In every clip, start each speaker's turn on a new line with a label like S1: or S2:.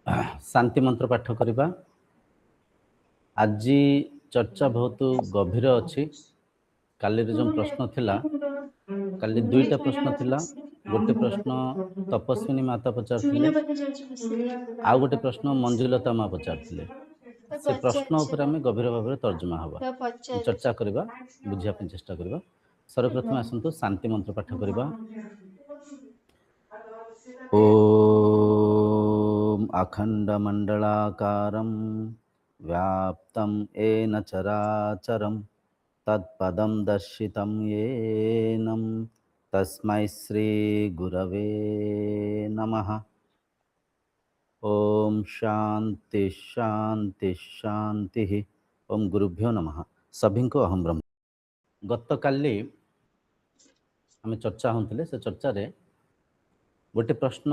S1: शांति मंत्र पाठ करवा। आज चर्चा बहुत गभीर अच्छी। काली जो प्रश्न थिला, काली दुईटा प्रश्न थिला। गोटे प्रश्न तपस्विनी माता पचारथिले, आ गोटे प्रश्न मंजुलता माँ पचारथिले। से प्रश्न उपर आम गभीर भाव तर्जमा हवा चर्चा करवा, बुझा चेष्टा करवा। सर्वप्रथम आसतु शांति मंत्र पाठ करवा। ओम अखंडमंडलाकारं व्याप्तं येन चराचरं तत्पदं दर्शितं येन तस्मै श्री गुरवे नमः। ओम शांति शांति शांति। ओम गुरुभ्यो नमः। सभी को अहम ब्रह्म। गत काली आम चर्चा होते से चर्चा रे गोटे प्रश्न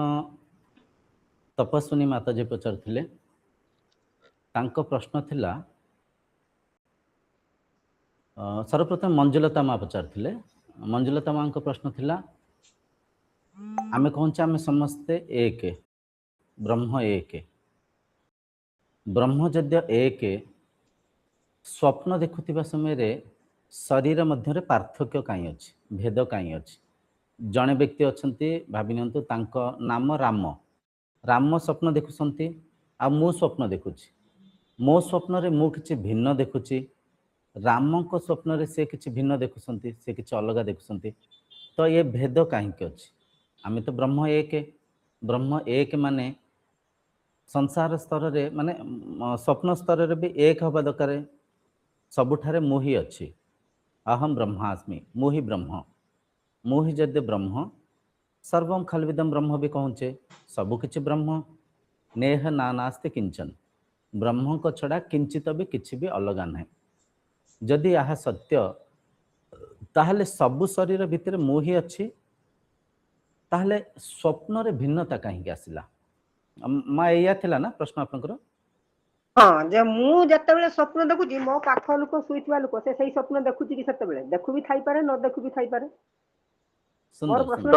S1: तपस्विनी माताजी पचारथिले। तांको प्रश्न थिला, सर्वप्रथम मंजुलता माँ पचारथिले। मंजुलता माँ को प्रश्न थिला, आमे कहूँ आमे समस्ते एक, ब्रह्म एक। ब्रह्म जद्य एक, स्वप्न देखुथिबा समय रे शरीर मध्य पार्थक्य कहीं अच्छी, भेद कहीं अच्छी। जड़े व्यक्ति अच्छा भावी नियंतु तांको नाम राम, राम स्वप्न देखुंती आ मु स्वप्न देखुची। मो स्वप्न रे मु किछि भिन्न देखुची, राम को स्वप्न रे से किछि भिन्न देखुंती, से किछि अलग देखुंती। तो ये भेद कहीं अच्छी? आमे तो ब्रह्म एक। ब्रह्म एक माने संसार स्तर रे माने स्वप्न स्तर रे भी एक हवा दरकार। सबुठारे मु ही अच्छी, अहम ब्रह्मास्मि, मु ही ब्रह्म। मु ही जद्य ब्रह्म, सर्वं खल्विदं ब्रह्म भी कहूचे, सबुकिछि ब्रह्म। नेह ना नास्ति किंचन, ब्रह्म को छड़ा किंचित भी किछि भी अलग ना। जदि यह सत्य, ताहले सबु शरीर भितर मु ही अच्छी, ताहले स्वप्न रे भिन्नता कहीं आसिला? माँ या थिला ना प्रश्न आपनकर?
S2: हाँ, जे मु जत्ते स्वप्न देखुची, मो पाख लोक सुईथिबा लोक से सही स्वप्न देखुची कि सेते बेले देखु भी थाई पारे, न देखु भी थाई पारे। मोर प्रश्न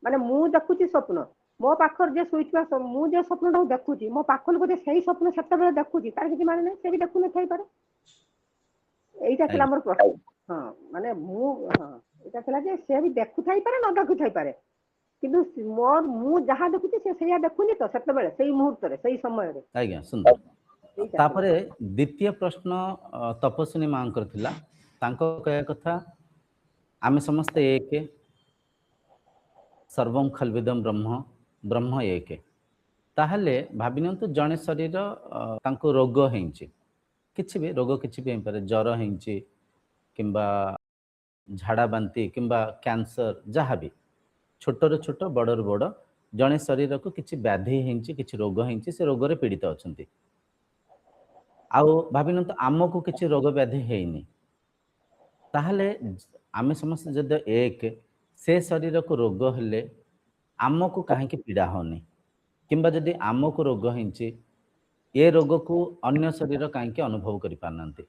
S2: माने मु देखुची स्वप्न, मो पाखर जे सुईथिबा मु जे स्वप्न देखुची, मो पाख लोक जे सही स्वप्न सेते बेले देखुची, तार किछि माने नै, से भी देखु न थाई पारे। एइटा थिला मोर प्रश्न। हाँ, माने मु हाँ एटा थिला जे से भी देखु थाई पारे, न देखु थाई पारे, किंतु मोर मु जहा देखुची से सैया देखुनी तो सेते बेले, सही मुहूर्त रे, सही समय रे।
S1: आज्ञा सुंदर। तापरे द्वितीय प्रश्न तपस्विनी माँ थिला, तांको कहया कथा, आमे समस्ते एक, सर्वं खल्विदं ब्रह्म, ब्रह्म एक। ताहले भावी नियंतु जड़े शरीर तांको रोग हेंची, किछि भी रोग किछि भी पारे, ज्वर हेंची किंबा झाड़ा बांती किंबा कैंसर, जहाँ भी छोटर छोट बड़र बड़ जड़े शरीर को किछि व्याधि हेंची, किछि रोग हेंची, से रोग रे पीड़ित अछंती। आउ भावी नियंतु आमको किछि रोग व्याधि हेइनी, ताहले आमे समस्त जद एक, से शरीर को रोग हेले आमको कहीं पीड़ा होनी, किंबा जदि आमको रोग हेंची, ये रोग को अन्य शरीर कहीं अनुभव करि पारनांती।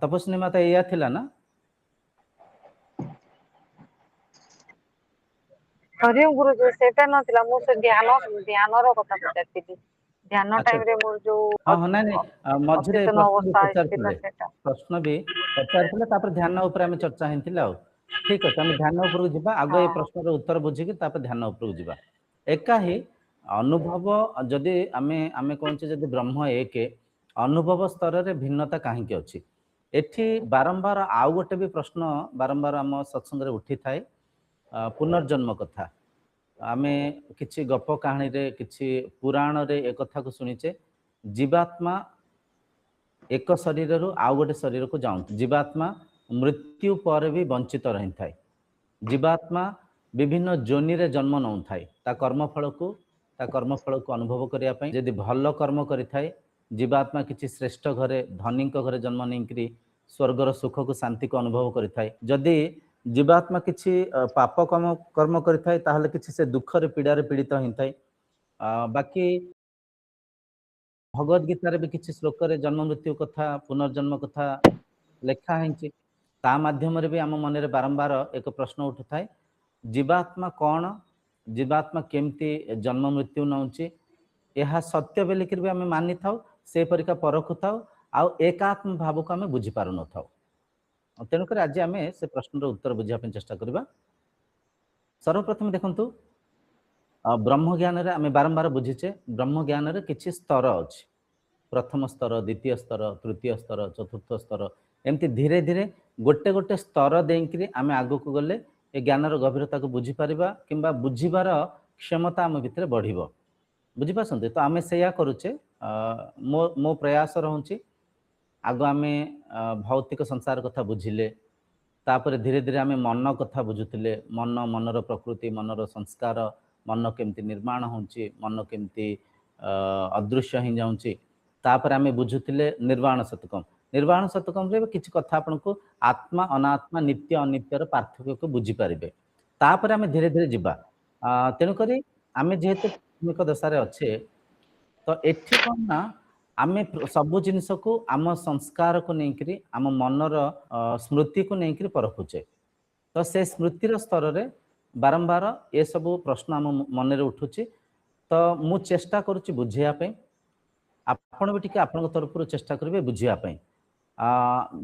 S1: तपस्विनी माता या थिला ना?
S3: हरि गुरुजी सेटा नथिला, मो से ध्यान रो कथा पचारथिली। ध्यान टाइम रे मोर जो
S1: हां नै नै मझरे प्रश्न भी पचारथिले, तापर ध्यान ऊपर हम चर्चा हेंथिला। ठीक अछि, हम ध्यान ऊपर जिबा। आगे ये प्रश्न रो उत्तर बुझी कि तापर ध्यान ऊपर जिबा। एका ही अनुभव जदि आमे कहूचे जदि ब्रह्म एक, अनुभव स्तर रे भिन्नता कहीं अच्छी? एठी बारंबार आउ गोटे भी प्रश्न बारंबार आम सत्संग रे उठी थाए, पुनर्जन्म कथा। आमे किछि गप कहानी रे, किछि पुराण रे एक कथा को सुनिचे, जीवात्मा एक शरीर रु आउ गोटे शरीर को जाऊँ, जीवात्मा मृत्यु पर भी वंचित रही थाए। जीवात्मा विभिन्न जोनि रे जन्म नौ थाए, ता कर्मफल को अनुभव करिया पई। यदि भल कर्म करि थाए, जीवात्मा किछि श्रेष्ठ घरे धनी घरे जन्म नहीं स्वर्गर सुख को शांति को अनुभव करि थाए। जदि जीवात्मा किछि पाप कर्म करि थाए, ताहले किछि से दुख रे पीड़ा रे पीड़ित हिं थाए। बाकी भगवद गीता रे भी किछि श्लोक रे जन्म मृत्यु कथा, पुनर्जन्म कथा लेखा हेंची। ता माध्यम रे भी आम मन रे बारंबार एक प्रश्न उठुथाए, जीवात्मा कौन, जीवात्मा केमती जन्म मृत्यु नौची, यह सत्य बोलिक भी आम मानि था से परिका परखु था आउ एकात्म भाव को आम बुझीपार न था। तेणुक आज आम से प्रश्न उत्तर बुझापी चेष्टा करवा। सर्वप्रथम देखु ब्रह्म ज्ञान रे आम बारंबार बुझीचे ब्रह्म ज्ञान रे किछि स्तर अछि, प्रथम स्तर, द्वितीय स्तर, तृतीय स्तर, चतुर्थ स्तर, एमती धीरे धीरे गोटे गोटे स्तर देकरी आम आग को गले ए ज्ञानर गभीरता को बुझीपार कि बुझीबार क्षमता आम भितर बढ़ बुझीपार। तो आम से करुचे मो प्रयास रोचे आग आम भौतिक संसार कथा बुझिले तापर धीरे धीरे आम मन कथा बुझुले, मन मनर प्रकृति, मनर संस्कार, मन केमती निर्माण होची, मन केमती अदृश्य ही जाऊँची, तापर आम बुझुले निर्वाण शतकम। निर्वाण शतकम रे किछि कथा आपन को आत्मा अनात्मा नित्य अनित्यर पार्थक्य को बुझीपारे। तापर आम धीरे धीरे जीवा। तेणुक आम जेहेतु प्राथमिक दशा अच्छे तो एठी कौन ना आम सबू जिनस को आम संस्कार को लेकर आम मनर स्मृति को लेकर परखुचे। तो से स्मृतिर स्तर रे बारंबार ये सबू प्रश्न आम मन रे उठुची। तो मु चेष्टा करुच्ची बुझापी, आपण भी टिके आपण तरफ चेष्टा करेंगे बुझापी।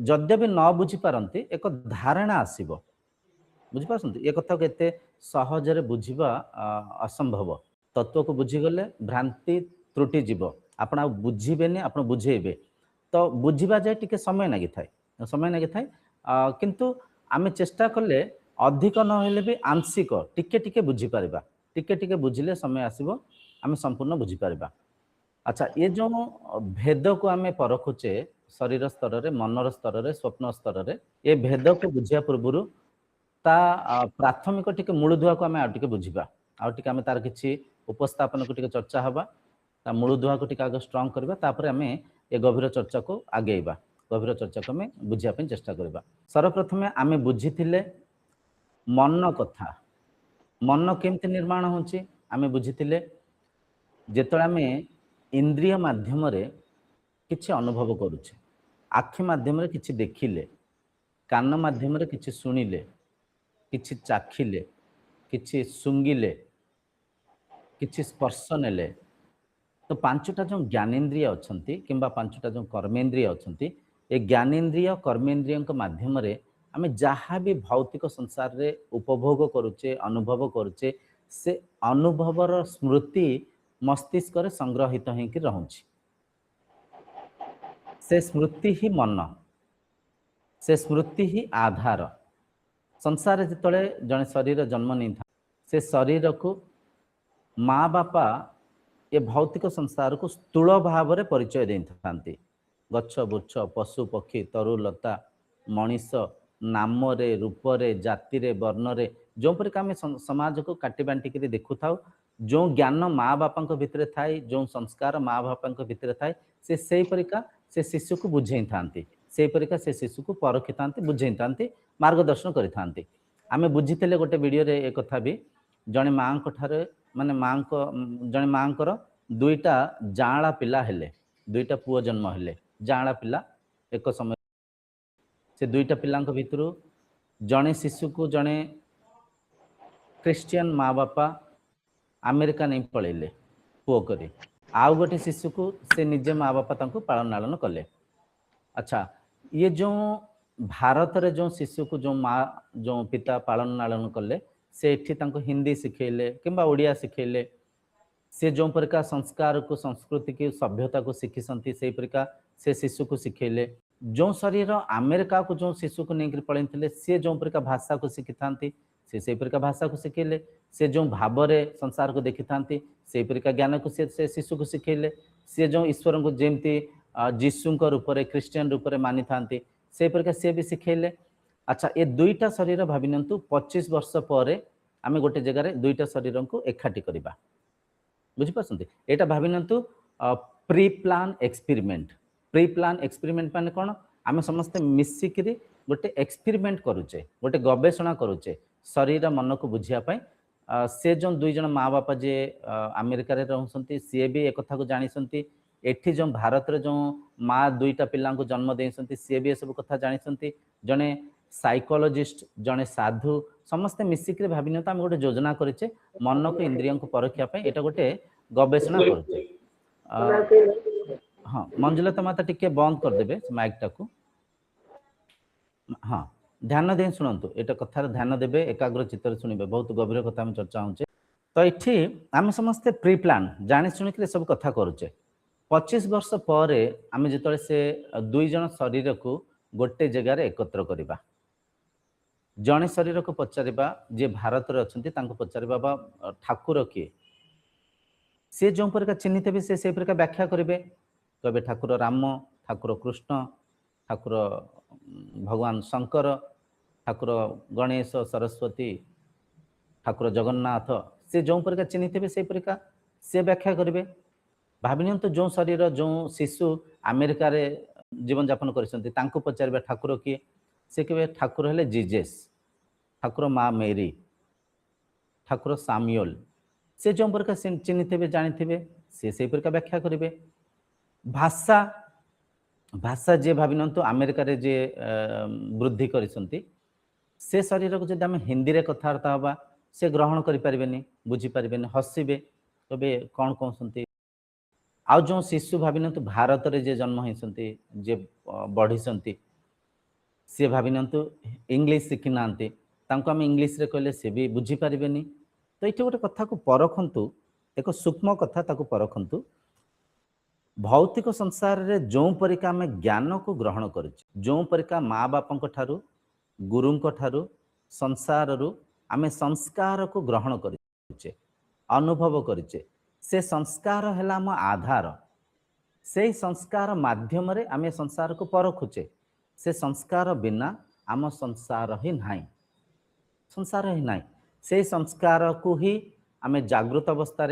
S1: जद्यपि न बुझीपारती एक धारणा आसब, बुझीपार ये कथा को एत सहजरे बुझा असंभव। तत्व को बुझीगले भ्रांति त्रुटि जीव, आपण आ बुझेबेनि, आपण बुझेबे। तो बुझा जाए टिके समय लगी थाए किंतु आम चेष्टा कले अधिक नहेले भी आंशिक टिके टिके बुझीपार, टिके टिके बुझिले समय आसब आम संपूर्ण बुझीपार। अच्छा, ये जो भेद को आम परखुचे शरीर स्तर रे, मनर स्तर रे, स्वप्न स्तर रे, ये भेद को बुझा पूर्व ता प्राथमिक टिके मूलधुआ को आम आगे बुझा आम तार किसी उपस्थापन को टिके चर्चा हवा, ता मूलधुआ को टिके आगे स्ट्रंग करबा, तापर आम ये गभीर चर्चा को आगेबा, गभीर चर्चा को आम बुझापी चेष्टा करबा। सर्वप्रथमे आम बुझीथिले मन कथा, मन केमती निर्माण होची आम बुझीथिले जेतळे आम इंद्रिय माध्यम रे किछि अनुभव करुचे, आखि माध्यम रे किछि देखिले, कान माध्यम रे किछि सुनिले, किछि चाखिले, किछि सुंगिले, किछि स्पर्श नेले। तो पांचटा जो ज्ञानेन्द्रिय अच्छी किंबा पांचटा जो कर्मेन्द्रिय अच्छी, ये ज्ञानेन्द्रिय कर्मेन्द्रिय माध्यम रे आम जहाँ भी भौतिक संसार रे उपभोग करुचे, अनुभव करुचे, से अनुभवर स्मृति मस्तिष्क रे संग्रहित होकर रहुछि। से स्मृति ही मन, से स्मृति ही आधार। संसार जितने जड़े शरीर जन्म नहीं था, से शरीर को माँ बापा ये भौतिक संसार को स्थूल भाव में परिचय दे था। गछ बुछ, पशु पक्षी, तरुलता, मनीष नाम रे, रूप रे, जाति रे, वर्ण रे, जो परिका आम समाज को काटी बांटिक देखु था, जो ज्ञान माँ बापा भितर थाए, जो संस्कार माँ बापा भितर थाए, से परिका से शिशु को बुझे था, से परिका से शिशु को परखी था, बुझे था, मार्गदर्शन करि थांती। आमे बुझीते गोटे वीडियो रे एक कथा भी जड़े माँ ठारे माने माँ को जड़े माँ को दुईटा जाँला पिला हेले, दुईटा पुओ जन्म हेले, जाँला पिला एक समय से दुईटा पिलांक भितरु जड़े शिशु को जड़े क्रिश्चियन माँ बापा अमेरिका नहीं पलैले पुओ करी, आउ गोटे शिशु को से निजे माँ बापा तांको पालन लालन कले। अच्छा, ये जो भारत रे जो शिशु को जो माँ जो पिता पालन लालन कले, से एठी तांको हिंदी सिखेले किंबा ओडिया सिखेले, से जो प्रकार संस्कार को, संस्कृति की, सभ्यता को शिखी संती, से प्रकार से शिशु को सिखेले। जो शरीर अमेरिका को जो शिशु को लेकर पढ़ी, सी जो प्रकार भाषा को शिखी था, से प्रकार भाषा को सिखेले। से जो भाव रे संसार को देखी था, से प्रकार ज्ञान को से शिशु को सिखेले। से जो ईश्वर को जमती जीशु रूप में, क्रिश्चियन रूप में मानी था, से प्रकार सी भी सिखेले। अच्छा, ये दुईटा शरीर भावी नियंतु 25 वर्ष पर आम गोटे जगह दुईटा शरीर को एकाठी करवा, बुझीपार। यहाँ भावी नियंतु pre plan experiment. Pre plan experiment माने कौन, आम समस्ते मिसिकी गोटे एक्सपेरिमेंट करुचे, गोटे गवेषणा करुचे शरीर मन को बुझापी। से जो दुई जन माँ बापा जे अमेरिका रे रहउछंती, सी भी एक कथा को जानिसंती। एठी जो भारत रे जो माँ दुईटा पिला को जन्म देइसंती, सी भी सब कथा जानिसंती। जने साइकोलॉजिस्ट, जने साधु, समस्ते मिसिकी भावी नियंतु आम गोटे योजना करिचे मन को इंद्रियों को परखिया पई, एटा गोटे गवेषणा करुचे। हाँ मंजुलता माता टिके बंद कर देबे माइक टाकू हाँ ध्यान दे शुणु एटा कथार ध्यान देबे एकाग्र चित्तर शुणिबे बहुत गभीर कथा हम चर्चा होचे तो इठी आम समस्ते प्री प्लान जानि शुणिकले सब कथा करूचे 25 वर्ष पर आम जिते से दुई जन शरीर को गोटे जगार एकत्र करवा जड़े शरीर को पचारिबा जे भारत रे अछंती तांको पचारिबा बा ठाकुर किए से जो प्रकार चिन्हित भी से प्रकार व्याख्या करेंगे कहे ठाकुर राम ठाकुर कृष्ण ठाकुर भगवान शंकर ठाकुर गणेश सरस्वती ठाकुर जगन्नाथ से जो प्रकार चिन्हित भी से प्रकार से व्याख्या करेंगे भाविनियंतु जो शरीर जो शिशु अमेरिका रे जीवन यापन कर पचारे ठाकुर किए से कहे ठाकुर हेले जीजेस ठाकुर माँ मेरी ठाकुर सामुएल से जो प्रकार चिन्हित जानी से प्रकार व्याख्या करेंगे भाषा भाषा जे भाविनंतु अमेरिका रे जे वृद्धि करिसंती से शरीर को जब आम हिंदी रे कथबार्ता हवा से ग्रहण करें बुझीपारे हसबे तबे कौन कहते आउ जो शिशु भाविनंतु भारत रे जे जन्म होती जे बढ़ी सी भाविनंतु इंग्लिश शिखी ना आम इंग्लिश रे कहले से भी बुझीपारे तो ये गोटे कथा को परखंतु एक सूक्ष्म कथा ताको परखंतु भौतिक संसार रे जो परिका आम ज्ञान को ग्रहण कर जो परिका माँ बापा ठारू गुरु ठारू संसार रु आम संस्कार को ग्रहण करें अनुभव करें से संस्कार है आम आधार से संस्कार माध्यम रे आम संसार को परखुचे से संस्कार बिना आम संसार ही नहीं संसार ही नहीं से संस्कार को ही आम जागृत अवस्था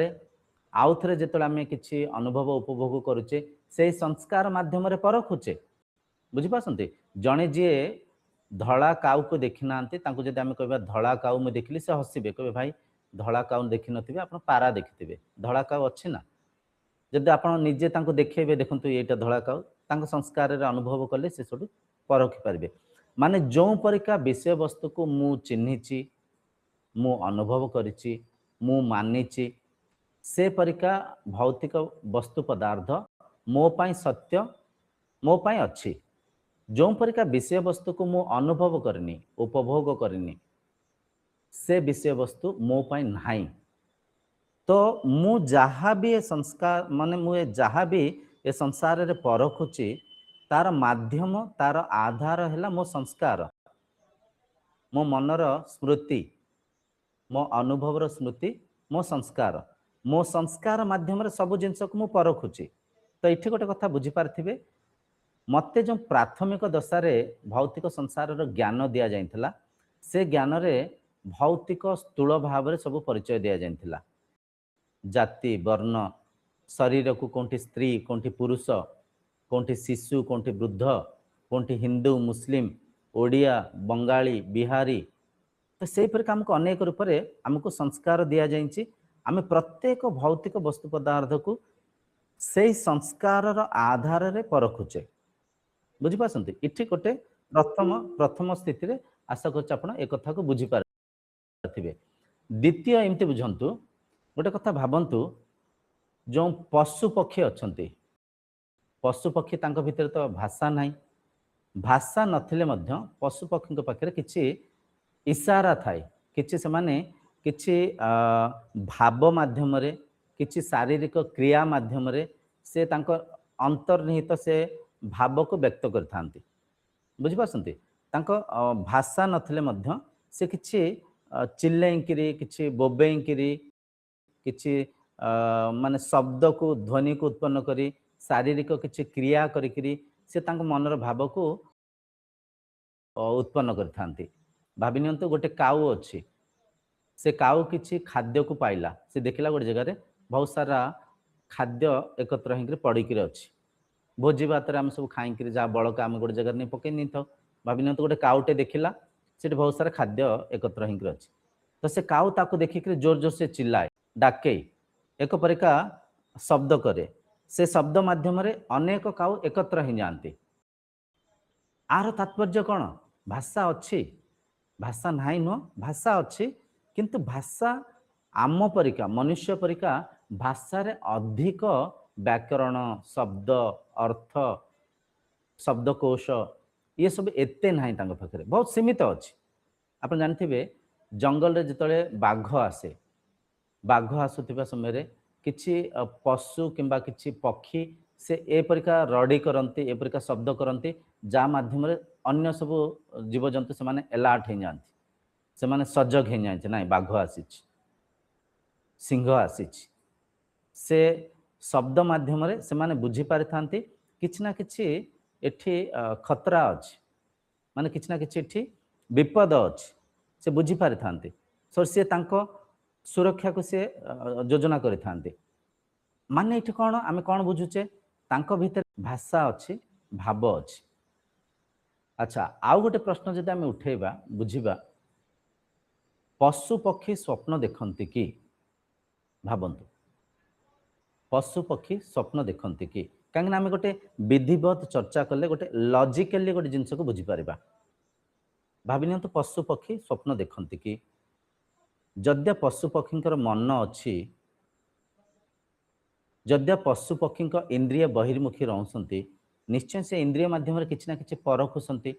S1: आउ थे जो आम कि अनुभव उपभोग करुचे से संस्कार माध्यम रे परखुचे बुझीपारती जड़े जी धला काऊ को देखी ना जब आम कह धला काऊ मुझे देखिली से हसबे कहे भाई धला काऊ देखी नी आप पारा देखिथे धला काऊ अच्छी ना जब आप निजे देखेबे देखु ये धला काऊ संस्कार रे अनुभव कले से सब परखी पारे माने जो परिका विषय वस्तु को मु चिन्हिची मु अनुभव करिची मु मानिची से परिका भौतिक वस्तु पदार्थ मो पाई सत्य मो पाई अच्छी जो परिका विषय वस्तु को मु अनुभव करनी उपभोग करनी से विषय वस्तु मो पाई नहीं तो मु जहाँ भी ये संस्कार माने मुझे जहाँ भी ये संसार रे परखुची तार माध्यम तार आधार है मो संस्कार मो मनर स्मृति मो अनुभवर स्मृति मो संस्कार माध्यम रे सब जिनस को मु परखुची तो ये गोटे कथा बुझीपारे मते जो प्राथमिक दशा रे भौतिक संसार ज्ञान दि जाइथिला से ज्ञान रे भौतिक स्थूल भाव रे सब परिचय दि जाइथिला जाति वर्ण शरीर को कोंठी स्त्री कोंठी पुरुष कोंठी शिशु कोंठी वृद्ध कोंठी हिंदू मुस्लिम ओडिया बंगाली बिहारी तो से आमको अनेक रूप से आमको संस्कार दि जाइए आम प्रत्येक भौतिक वस्तु पदार्थ को से संस्कार आधार रे परखुचे बुझीपारती इठी गोटे प्रथम स्थिति रे आशा कर एक कथा को बुझीपारे द्वितीय एमती बुझंतु गोटे कथा भावंतु जो पशु पक्षी अच्छंती पशु पक्षी तांको भितर तो भाषा नहीं भाषा नथिले मध्य पशु पक्षी पाखे किछि इशारा थाए किछि से माने किछि भाव माध्यम रे किछि शारीरिक क्रिया माध्यम रे से तांको अंतर्निहित से भाव को व्यक्त करथांती बुझीपारती भाषा नथिले मध्य से किछि चिल्लेइकिरी किछि बोबेइकिरी किछि माने शब्द को ध्वनि को उत्पन्न करी शारीरिक किछि क्रिया करी से तांको मनर भाव को उत्पन्न करथांती भाविनियंतु गोटे काऊ अच्छी से काऊ किछि खाद्य को पाइला से देखला गोटे जगह बहुत सारा खाद्य एकत्र होकर पड़िक अच्छी भोजी भात आम सब खाई जहाँ बड़का आम गोटे जगह नहीं पकई नहीं था भाविनियंतु गोटे काऊटे देखला से बहुत सारा खाद्य एकत्र होकर अच्छी तो से काऊ ताको देखिक जोर जोर से चिल्लाए डाके एक परिका शब्द करे से शब्द माध्यम रे अनेक काऊ एकत्र हो जाती आर तात्पर्य कौन भाषा अच्छी भाषा नहीं नुह भाषा अच्छी किंतु भाषा आम परिका मनुष्य परिका भाषा रे अधिक व्याकरण शब्द अर्थ शब्दकोश ये सब एते ना पाखे बहुत सीमित अच्छी आप जानते जंगल रे जिते बाघ आसे बाघ आसुवा समय किछि पशु किंबा किछि पक्षी से एपरिका रड़ी करती एपरिका शब्द करती जा माध्यम अन्य सब जीवजंतु से माने अलर्ट हो जाती से माने सजग हो जाते ना बाघ आसी सिंह आसी से शब्द माध्यम से माने बुझी पारि थांती किछि ना किछि एठी खतरा अच्छी माने किछि ना किछि एठी विपद अच्छी से बुझी पारि थांती सो सी तांको सुरक्षा को सी योजना करि थांती माने एठी कोन आमे कोन बुझुचे तांको भीतर भाषा अच्छी भाव अच्छी। अच्छा आउ गोटे प्रश्न जदि आमे उठेबा बुझिबा पशु पक्षी स्वप्न देखंती कि भाबंतु पशु पक्षी स्वप्न देखंती कि कहीं आम गोटे विधिवत चर्चा कले गोटे लॉजिकली गोटे जिनस को बुझी पारिबा भाविनियंतु पशु पक्षी स्वप्न देखंती कि जद्य पशु पक्षींकर मन अच्छी जद्य पशु पक्षी इंद्रिय बहिर्मुखी रहउसंती निश्चय से इंद्रिय माध्यम किछि ना किछि परखुसंती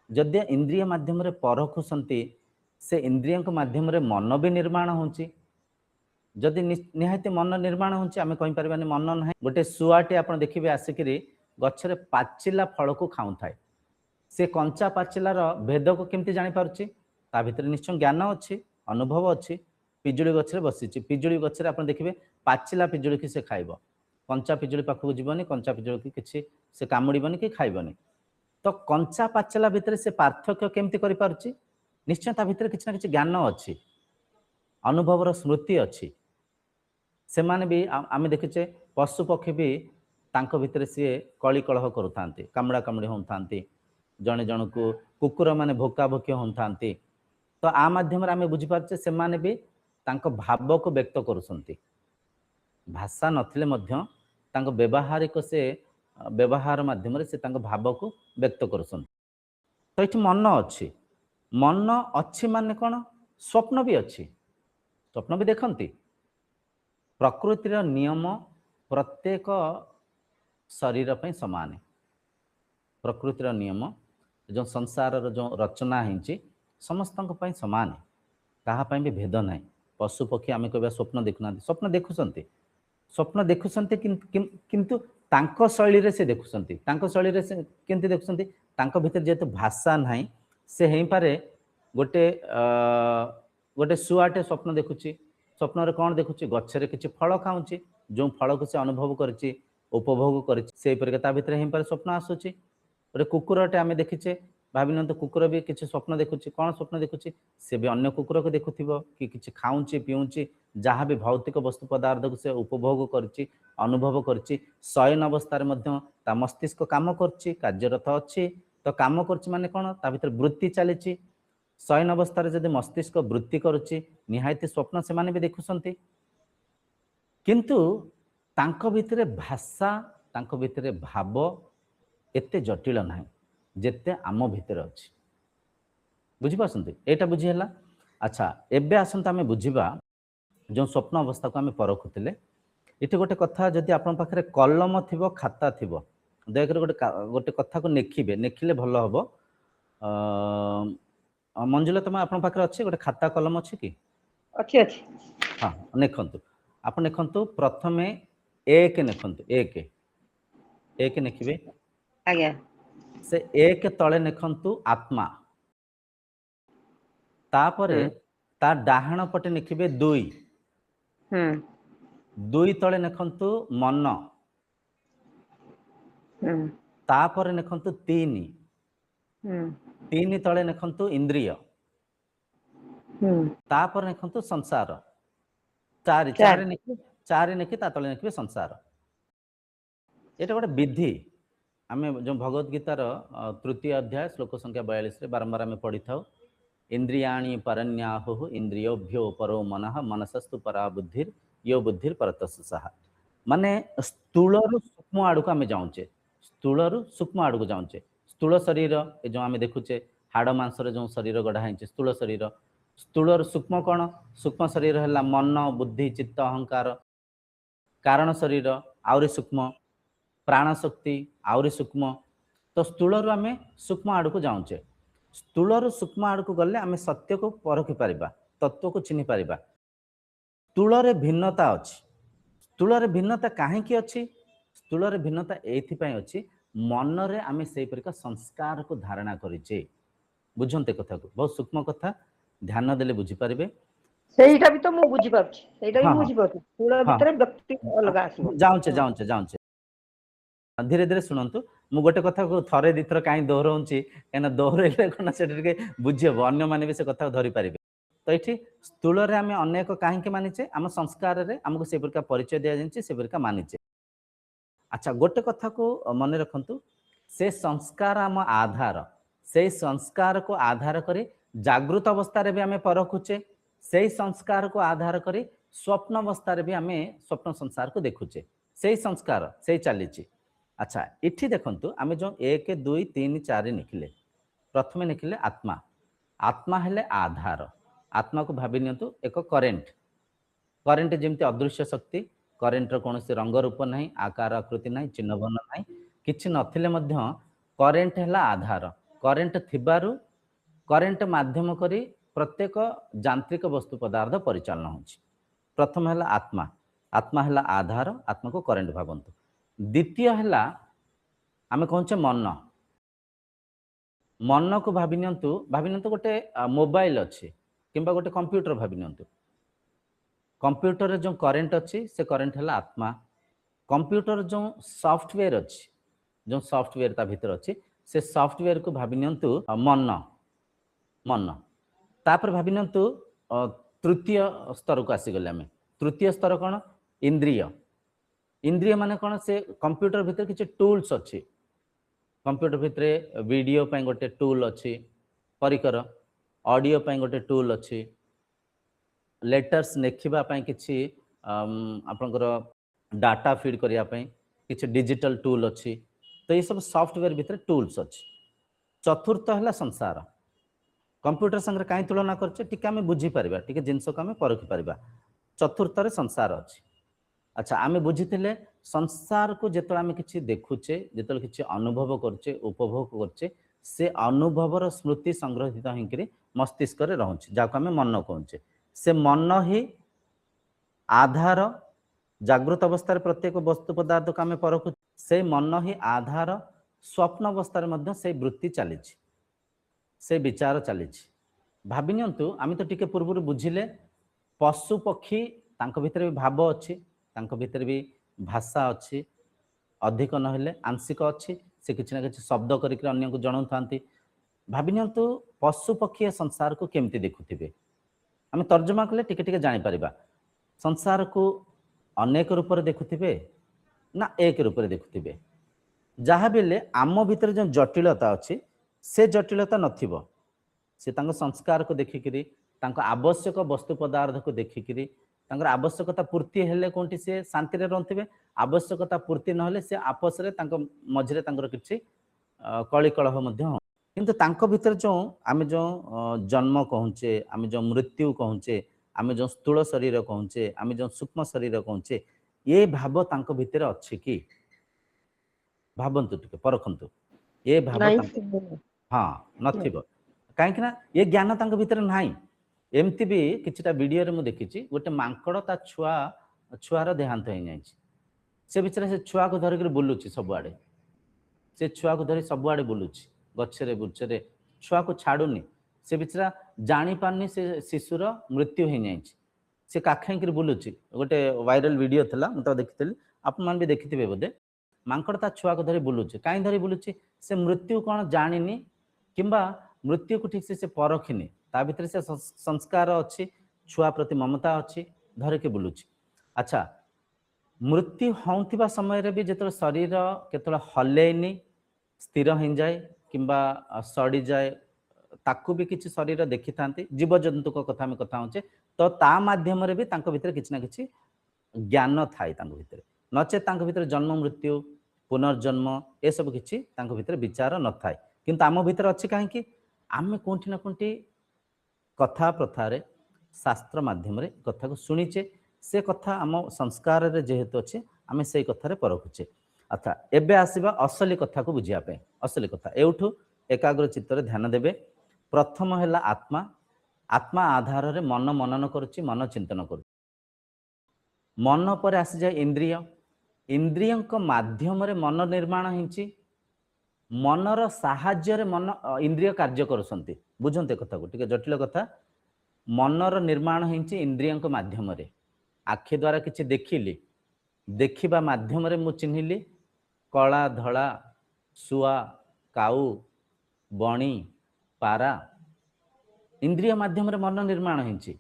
S1: जद्य इंद्रिय माध्यम परखुसंती से इंद्रिय माध्यम मन भी निर्माण होची जदि निहायती मन निर्माण होची आमे कहि परबानी मन नाही गोटे सुआटे आपण देखिबे आसिकरी गछरे पाचिला फल को खाउ थाए से कंचा पाचिलार भेद को केमती जानि पारुची ता भितर निश्चय ज्ञान अच्छी अनुभव अच्छी पिजुली गछरे बसिची पिजुली गछरे आपण देखिबे पाचिला पिजुली की से खाइबो कंचा पिजुली पाखु जीवनी कंचा पिजुली की किछि से कामुड़ीबनी कि खाइबनी तो कंचा पाचिला भितर से पार्थक्य केमती करि पारुची निश्चय ता भितर किछि ना किछि ज्ञान अच्छी अनुभवर स्मृति अच्छी से माने भी आमे देखिचे पशु पक्षी भी तांको भितर सी कली कलह करुथांती कामुड़ा कामुड़ी होतांती जने जन को कुकुर माने भोका भोकी होतांती तो आ माध्यम आमे बुझी पारछे से माने भी तांको भाव को व्यक्त करुसंती भाषा नथिले मध्य तांको व्यवहारिक से व्यवहार माध्यम से तांको भाव को व्यक्त करुसंती तो ये मन अच्छी माने कौन स्वप्न भी अच्छी स्वप्न भी देखंती प्रकृतिर नियम प्रत्येक शरीर पे समान प्रकृतिर नियम जो संसार जो रचना है समस्त समान कहाँ भी भेद ना पशु पक्षी आम कह स्वप्न देखुना स्वप्न देखुंत किंतु तांको शैली से देखुंत शैली से केमती देखुंत भीतर जेहेतु भाषा ना से हो पारे गोटे गोटे शुआटे स्वप्न देखुची स्वप्न रे कौन देखुची गच्छरे किछि फल खाऊची जो फल को से अनुभव करछि उपभोग करछि से परिका भितर हे पर स्वप्न आसुची गोटे कुकुरटे आमे देखिचे भाविनंत कुकुर भी किछि स्वप्न देखुची कौन स्वप्न देखुची से भी अन्य कुकुर को देखुथिबो कि किछि खाऊची पिऊची जहाँ भी भौतिक वस्तु पदार्थ को से उपभोग करछि अनुभव करछि शयन अवस्था मध्य ता मस्तिष्क काम करछि कार्यरत अछि तो काम करछि माने कौन ता भितर वृत्ति चलीछि शयन अवस्था जदि मस्तिष्क वृत्ति करुच्ची निहायती स्वप्न से माने भी देखुसंती किंतु तांको भितरे भाषा तांको भितरे भाव एते जटिल नाही जेते आम भितर अछि बुझी पासंती एटा बुझी हला। अच्छा एबे आसंत आमे बुझिबा जो स्वप्न अवस्था को आमे परखुतिले इथे गोटे कथा जदि आपन पाखरे कलम थिबो खाता थिबो दयकर गोटे कथा को नेखिबे नेखिले भलो हबो मंजुला तुम आपन पाखरे अछि गोटे खाता कलम अछि कि
S2: अच्छी अच्छी
S1: हाँ नेखंतु आपन नेखंतु प्रथमे एक नेखंतु एक नेखिबे
S2: आज्ञा
S1: से एक तळे नेखंतु आत्मा तापरे ता डाहाण पटे नेखिबे दुई दुई तळे नेखंतु मन तापरे नेखंतु तीन तीन तळे नेखंतु इंद्रिय तापर नेखंतु संसार चारि चारि नेखि ता तळे नेखिबे संसार एटा गोटे विधि आमे जो भगवत गीतार तृतीय अध्याय श्लोक संख्या 42 रे बारंबार आमे पढ़ी थाउ इंद्रियाणि परन्याहुः इंद्रियोभ्यो परो मनः मनसस्तु परा बुद्धिर यो बुद्धिर परतस्य सहा माने स्थूल रु सूक्ष्म आडू को आमे जाउचे स्थूल रु सूक्ष्म आडू को जाउचे स्थूल शरीर ए जो आमे देखुचे हाड़ मांस रे जो शरीर गढ़ा है स्थूल शरीर स्थूल रु सूक्ष्म कौन सूक्ष्म शरीर है मन बुद्धि चित्त अहंकार कारण शरीर आउरी सूक्ष्म प्राण शक्ति आउरी सूक्ष्म तो स्थूल रु आम सूक्ष्म आड़ को जाऊे स्थूल रु सूक्ष्म आड़ को गले आम सत्य को परखी पारिबा तत्व को चिन्ह पारिबा स्थूल रे भिन्नता अच्छी स्थूल रे भिन्नता कहीं अच्छी स्थूल रे भिन्नता एथिपाई अच्छी मन रे आम से परिका संस्कार को धारणा करिचे बुझंते कथा को बहुत सूक्ष्म कथा ध्यान देले बुझी पारिबे
S2: ସେଇଟା ବି ତ ମୁଁ ବୁଝିପାରୁଛି ସେଇଟା ବି
S1: हाँ
S2: ମୁଁ
S1: हाँ
S2: ବୁଝିପାରୁଛି ସ୍ଥୂଳ
S1: हाँ
S2: ଭିତରେ ବ୍ୟକ୍ତି ଅଲଗା ଆସିବ
S1: जाऊे जाऊे जाऊे धीरे धीरे शुणु मु गोटे कथा को थरे दिथर कहीं दोहराऊँच कहीं दोहरैले कौन से बुझे अन्य मैंने भी से कथा धरी पारे तो ये स्थूल आम अनेक कहीं मानिचे आम संस्कार आमको से प्रकार परिचय दि जाए से प्रकार मानिचे अच्छा गोटे कथा को मन रखु से संस्कार आम आधार से संस्कार को आधार करी जागृत अवस्था भी आम परखुचे से संस्कार को आधार करी स्वप्न अवस्था भी आम स्वप्न संसार को देखुचे से संस्कार से चली अच्छा इठी देखंतु आम जो 1 2 3 4 निखिले प्रथमे निखिले आत्मा आत्मा हेले आधार आत्मा को भावी नियंतु एक करेंट करेंट जमती अदृश्य शक्ति करेंटर कौन से रंग रूप ना आकार आकृति ना चिन्ह वर्ण ना कि नथिले करेंट है आधार करेंट थिबारु करेंट माध्यम करी प्रत्येक यांत्रिक वस्तु पदार्थ परिचालन होछि प्रथम है आत्मा आत्मा है आधार आत्मा को करेंट भावंतु द्वितीय है आम कहचे मन मन को भावी नियंतु गोटे मोबाइल अच्छी किंबा गोटे कंप्यूटर भावी नियंतु कंप्यूटर जो करेंट अच्छी से करेंट है आत्मा कंप्यूटर जो सॉफ्टवेयर अच्छी जो सॉफ्टवेयर ता भीतर अच्छी से सॉफ्टवेयर को भावी नियंतु मन मन तापर भावी नियंतु तृतीय स्तर को आसीगले आम तृतीय स्तर कौन इंद्रिय इंद्रिय माने कौन से कंप्यूटर भीतर किसी टूल्स अच्छी कंप्यूटर भितर वीडियो पे गोटे टूल अच्छी परिकर ऑडियो पे गोटे टूल अच्छी लेटर्स लिखापी किसी आपंकर डाटा फीड करने किसी डिजिटल टूल अच्छी तो ये सब सॉफ्टवेयर भितर टूल्स अच्छी चतुर्थ है संसार कंप्यूटर संगे कहीं तुलना करके आम बुझीपर टी जिनस को आम परखी पार चतुर्थ संसार अच्छी अच्छा आम बुझी संसार को जिते आम कि देखुचे जो कि अनुभव करचे उपभोग करचे से अनुभवर स्मृति संग्रहित होकर मस्तिष्क रोचे जहाँ आम मन कहचे से मन ही आधार जागृत अवस्था प्रत्येक वस्तु पदार्थ को आम परखु से मन ही आधार स्वप्न अवस्था से वृत्ति चली से विचार चली भावी नियंतु आम तो टिके पूर्व बुझिले पशु पक्षी भीतर भी भाव अच्छी भीतर भी भाषा अच्छी अधिक नहेले आंशिक अच्छी से किसी ना कि शब्द करके अन्य को जनाऊ था भावी नियंतु पशु पक्षी संसार को केमती देखुथिबे आम तर्जमा कले टिके टिके जानी परिबा संसार को अनेक रूप से देखुथिबे ना एक रूप से देखुथिबे जहाँ बेले आम भीतर जो जटिलता अच्छी से जटिलता नथिबो से तांको संस्कार को देखिकी आवश्यक वस्तु पदार्थ को देखिकी आवश्यकता पूर्ति हेले कोंटी से शांति रे रहथिबे आवश्यकता पूर्ति नहले से आपस रे मझे किसी कली कलह किंतु तांको भीतर जो आम जो जन्म कहूचे आम जो मृत्यु कहूचे आम जो स्थूल शरीर कहूचे आम जो सूक्ष्म शरीर कहूचे ये भाव तांको भीतर अच्छी कि भावंतु टिके परखंतु ये भाव हाँ नथिबो कहीं ये ज्ञान तांको भीतर नाही एमती भी किछिटा वीडियो रे मु देखिछि गोटे मांकड़ ता छुआर देहांत हो जाए से बिचारा से छुआ को धरिक बुलूची सबुआड़े से छुआ को धरी सबुआड़े बुलूची गछरे बुछरे छुआ को छाड़ुनी से बिचारा जानी पारनी से शिशुर मृत्यु हो जाए से काखई बुलूची गोटे वायरल वीडियो था मुझे देखी आप भी देखिथे बोधे मांकड़ ता छुआ को धरी बुलूची कहीं धरी बुलूची से मृत्यु कौन जानी किंबा मृत्यु को ठीक से परखिनी ता भीतर से संस्कार अच्छी छुआ प्रति ममता अच्छी धरिके बुलूची अच्छा मृत्यु होउथिबा समय रे भी जो शरीर केतला हलेनी स्थिर हो जाए किंबा सड़ी जाए ताकू भी किसी शरीर देखी था जीव जंतु कथा में कथा होचे तो ता माध्यम रे भी तांको भीतर किसी ना किसी ज्ञान थाए तांको भीतर नचे तांको भीतर जन्म मृत्यु पुनर्जन्म ए सब किछि तांको भीतर विचार न थाए किंतु आम भीतर अच्छी कहीं आम कोठी ना कोठी कथा प्रथारे शास्त्र माध्यम कथा को शुणीचे से कथा आम संस्कार रे जेहेतु अच्छे आमे सेई कथारे परखुचे। अच्छा एबे आसीबा असली कथा को बुझिया पे। असली कथा एउठु एकाग्र चित्तरे ध्यान देबे। प्रथम हैला आत्मा। आत्मा आधार रे मन मनन करूची, मन चिंतन करू। मन पर आसी जाय इंद्रिय। इंद्रियंक माध्यम रे मन निर्माण हिंची। मनर साहाय्य रे मन इंद्रिय कार्य करूसंती। बुझंते कथा को टिके जटिल कथा। मनर निर्माण हिंची इंद्रियंक माध्यम रे। आखि द्वारा किछि देखिली, देखिबा माध्यम रे मु चिन्हिली कला धला सुआ काऊ बणी पारा। इंद्रिय माध्यम रे मन निर्माण हिंची।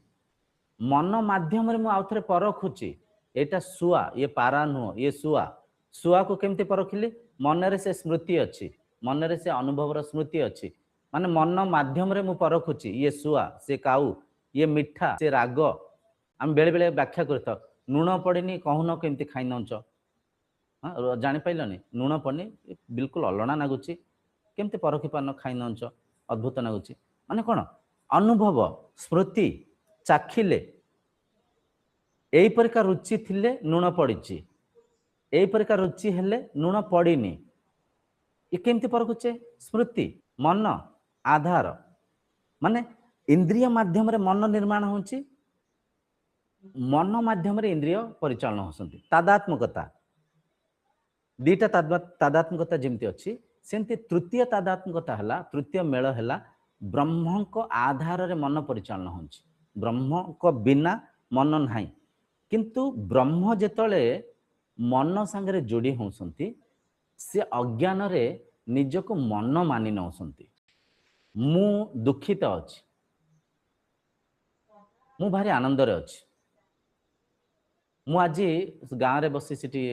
S1: मन माध्यम रे मु आउथरे परखुची एटा सुआ ये पारा नुह ये सुआ। सुआ को केमती परखिली मन रे से स्मृति अछि, मन रे से अनुभव र स्मृति अछि। माने मन माध्यम रे मु परखुची ये सुआ से काऊ ये मिठा से राग। हम बेले बेले व्याख्या करता लुण पड़ेनी कहून केमती खाई नौच। हाँ जानी पाइलनी लुण पड़नी बिल्कुल अलणा नागुची केमती परखी पान खाई नौच अद्भुत नागुची। माने कौन अनुभव स्मृति चाखिले एई परिका रुचि थिले लुण पड़िची, एई परिका रुचि हेले लुण पड़िनी। ये केमती परखुचे स्मृति मन आधार। माने इंद्रिय माध्यम रे मन निर्माण होची, मन माध्यम रे इंद्रिय परिचालन होसंती। तादात्मकता दीटा तादात्मकता जेमती अछि सेमती तृतीय तादात्मकता हला, तृतीय मेल हला ब्रह्म को आधार रे मन परिचालन होची। ब्रह्म को बिना मन नाही, किंतु ब्रह्म जेतले मन संगे जोड़ी होसंती से अज्ञान रे निजको मन मानि नौसंती। मु दुखित अछि, मु भारी आनंद रे अछि। मु आज गाँव रे बसी सिटी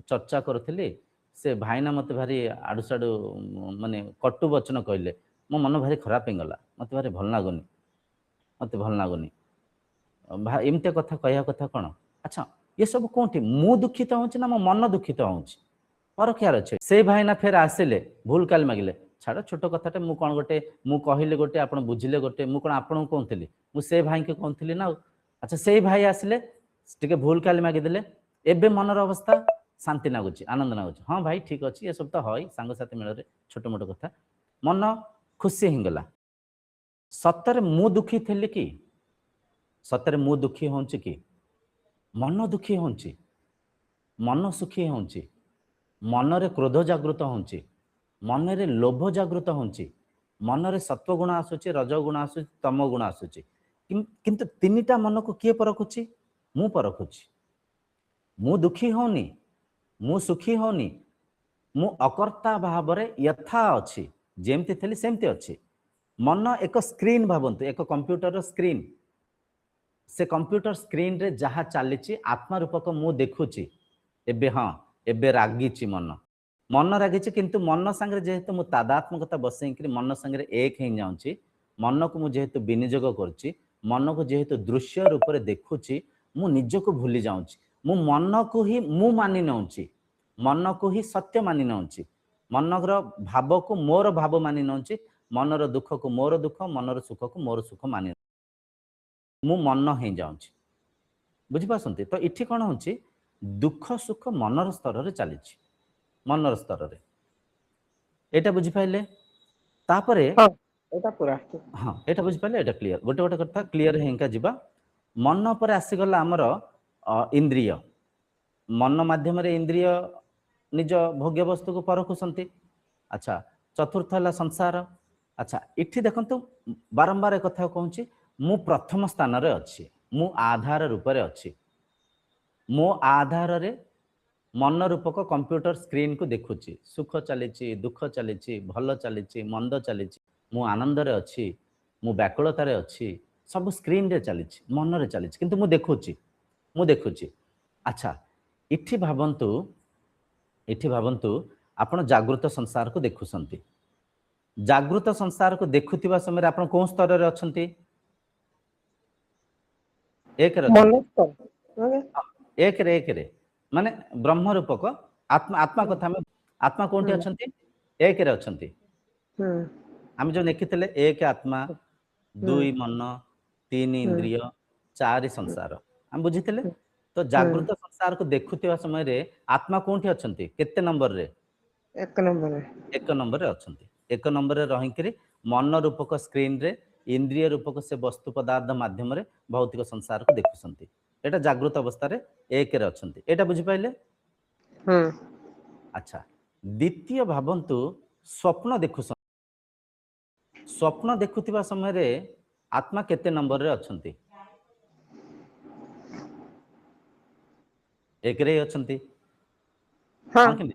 S1: चर्चा करुଥିଲି से भाईना मते भारी आडू साडू माने कटु वचन कहले मो मन भारी खराब हो गला। मते भारी भल लागुनी, मते भल लागुनी एमते कथा कहया कथा कोन। अच्छा ये सब कोठी मु दुखित होउछि ना मो मन दुखित होउछि परख्यार अछि। से भाईना फेर आसिले भूल काल मागिले छाड़ छोट कथाटे मु कोन गोटे मु कहिले गोटे आपण बुझिले गोटे मु कोन आपण कोनथिली मु से भाई के कोनथिली ना। अच्छा से भाई आसिले टिके भूल काल मागी देले एबे मनर अवस्था शांति नागुची आनंद नागुची। हाँ भाई ठीक अच्छी ये सब तो हई सांग साथी मेल छोट मोट कथा मन खुशी हिंगला। सतरे मु दुखी थी कि सतरे मु दुखी होउची कि मन दुखी होउची, मन सुखी होउची, मन रे क्रोध जागृत होउची, मन रे लोभ जागृत होउची, मन रे सत्व गुण आसुची रज गुण आसुची तम गुण आसुची। किंतु तीनिटा मन को किए परखुची मु परखुची। मु दुखी होनी, मु सुखी होनी, मु अकर्ता भाव रे यथा अछि जेमती थली सेमती अछि। मन एक स्क्रीन भावंतु एक कंप्यूटर स्क्रीन। से कंप्यूटर स्क्रीन रे जहा चलीची आत्मा रूपक मु देखुची। एबे हाँ एबे रागीची मन, मन रागीची किंतु मन संगे जेहेतु मु तादात्मकता बसैकरी मन संगे एक हो जाउची। मन को मु जेहेतु विनियोग करूची, मन को जेहेतु दृश्य रूप रे देखुची मु निजको भूली जाउची। मु मन को ही मु मानि नउची, मन को ही सत्य मानि नउची, मनर भाव को मोर भाव मानि नउची, मनर दुख को मोर दुख, मनर सुख को मोर सुख मानि मु मन हो जाउची। बुझी पासंती तो इठी कोन होची दुख सुख मनर स्तर रे चलीची, मनर स्तर रे एटा बुझी पाइले। तापरे
S2: एटा पूरा
S1: हाँ एटा बुझी पाइले एटा क्लियर गोटे गोटे कथा क्लियर हेंका जिबा। मन पर आसी गला हमर इंद्रिय, मन माध्यम रे इंद्रिय निज भोग्य वस्तु को परखुसंती। अच्छा चतुर्थ है संसार। अच्छा इठी देखंतु बारंबार एक कथा कहूची मु प्रथम स्थान रे अछि, मु आधार रूप रे अछि। मो आधार रे मन रूपक कंप्यूटर स्क्रीन को देखुची, सुख चलीची दुख चलीची भल चलीची मंद चलीची, मु आनंद रे अछि, मु व्याकुलता रे अछि, सब स्क्रीन रे चलीची मन रे चलीची किंतु मु देखुची, मु देखुची। अच्छा इठी भावंतु आपण जागृत संसार को देखुसंती। जागृत संसार को देखुथिबा समय आपण कोन स्तर रे अछंती? एक रे माने ब्रह्म रूपक आत्मा, आत्मा कथा में आत्मा कोनटी अछंती? एक रे अछंती। हम जो लिखितले एक आत्मा, दुई मन, तीन इंद्रिय, चार संसार हम बुझितले। तो जागृत संसार को देखुथिबा समय रे आत्मा कोठी अछंती केते नंबर रे
S2: 1 नंबर रे
S1: 1 नंबर रे अछंती 1 नंबर रे रहिकरी मन रूपक स्क्रीन रे इंद्रिय रूपक से वस्तु पदार्थ माध्यम रे भौतिक संसार को देखुसंती एटा जागृत अवस्था रे 1 रे अछंती एटा बुझि पाइले अच्छा द्वितीय भावंतु स्वप्न देखुस स्वप्न देखुथिबा समय रे आत्मा केते नंबर रे अछंती 1 रे अछंती हां कि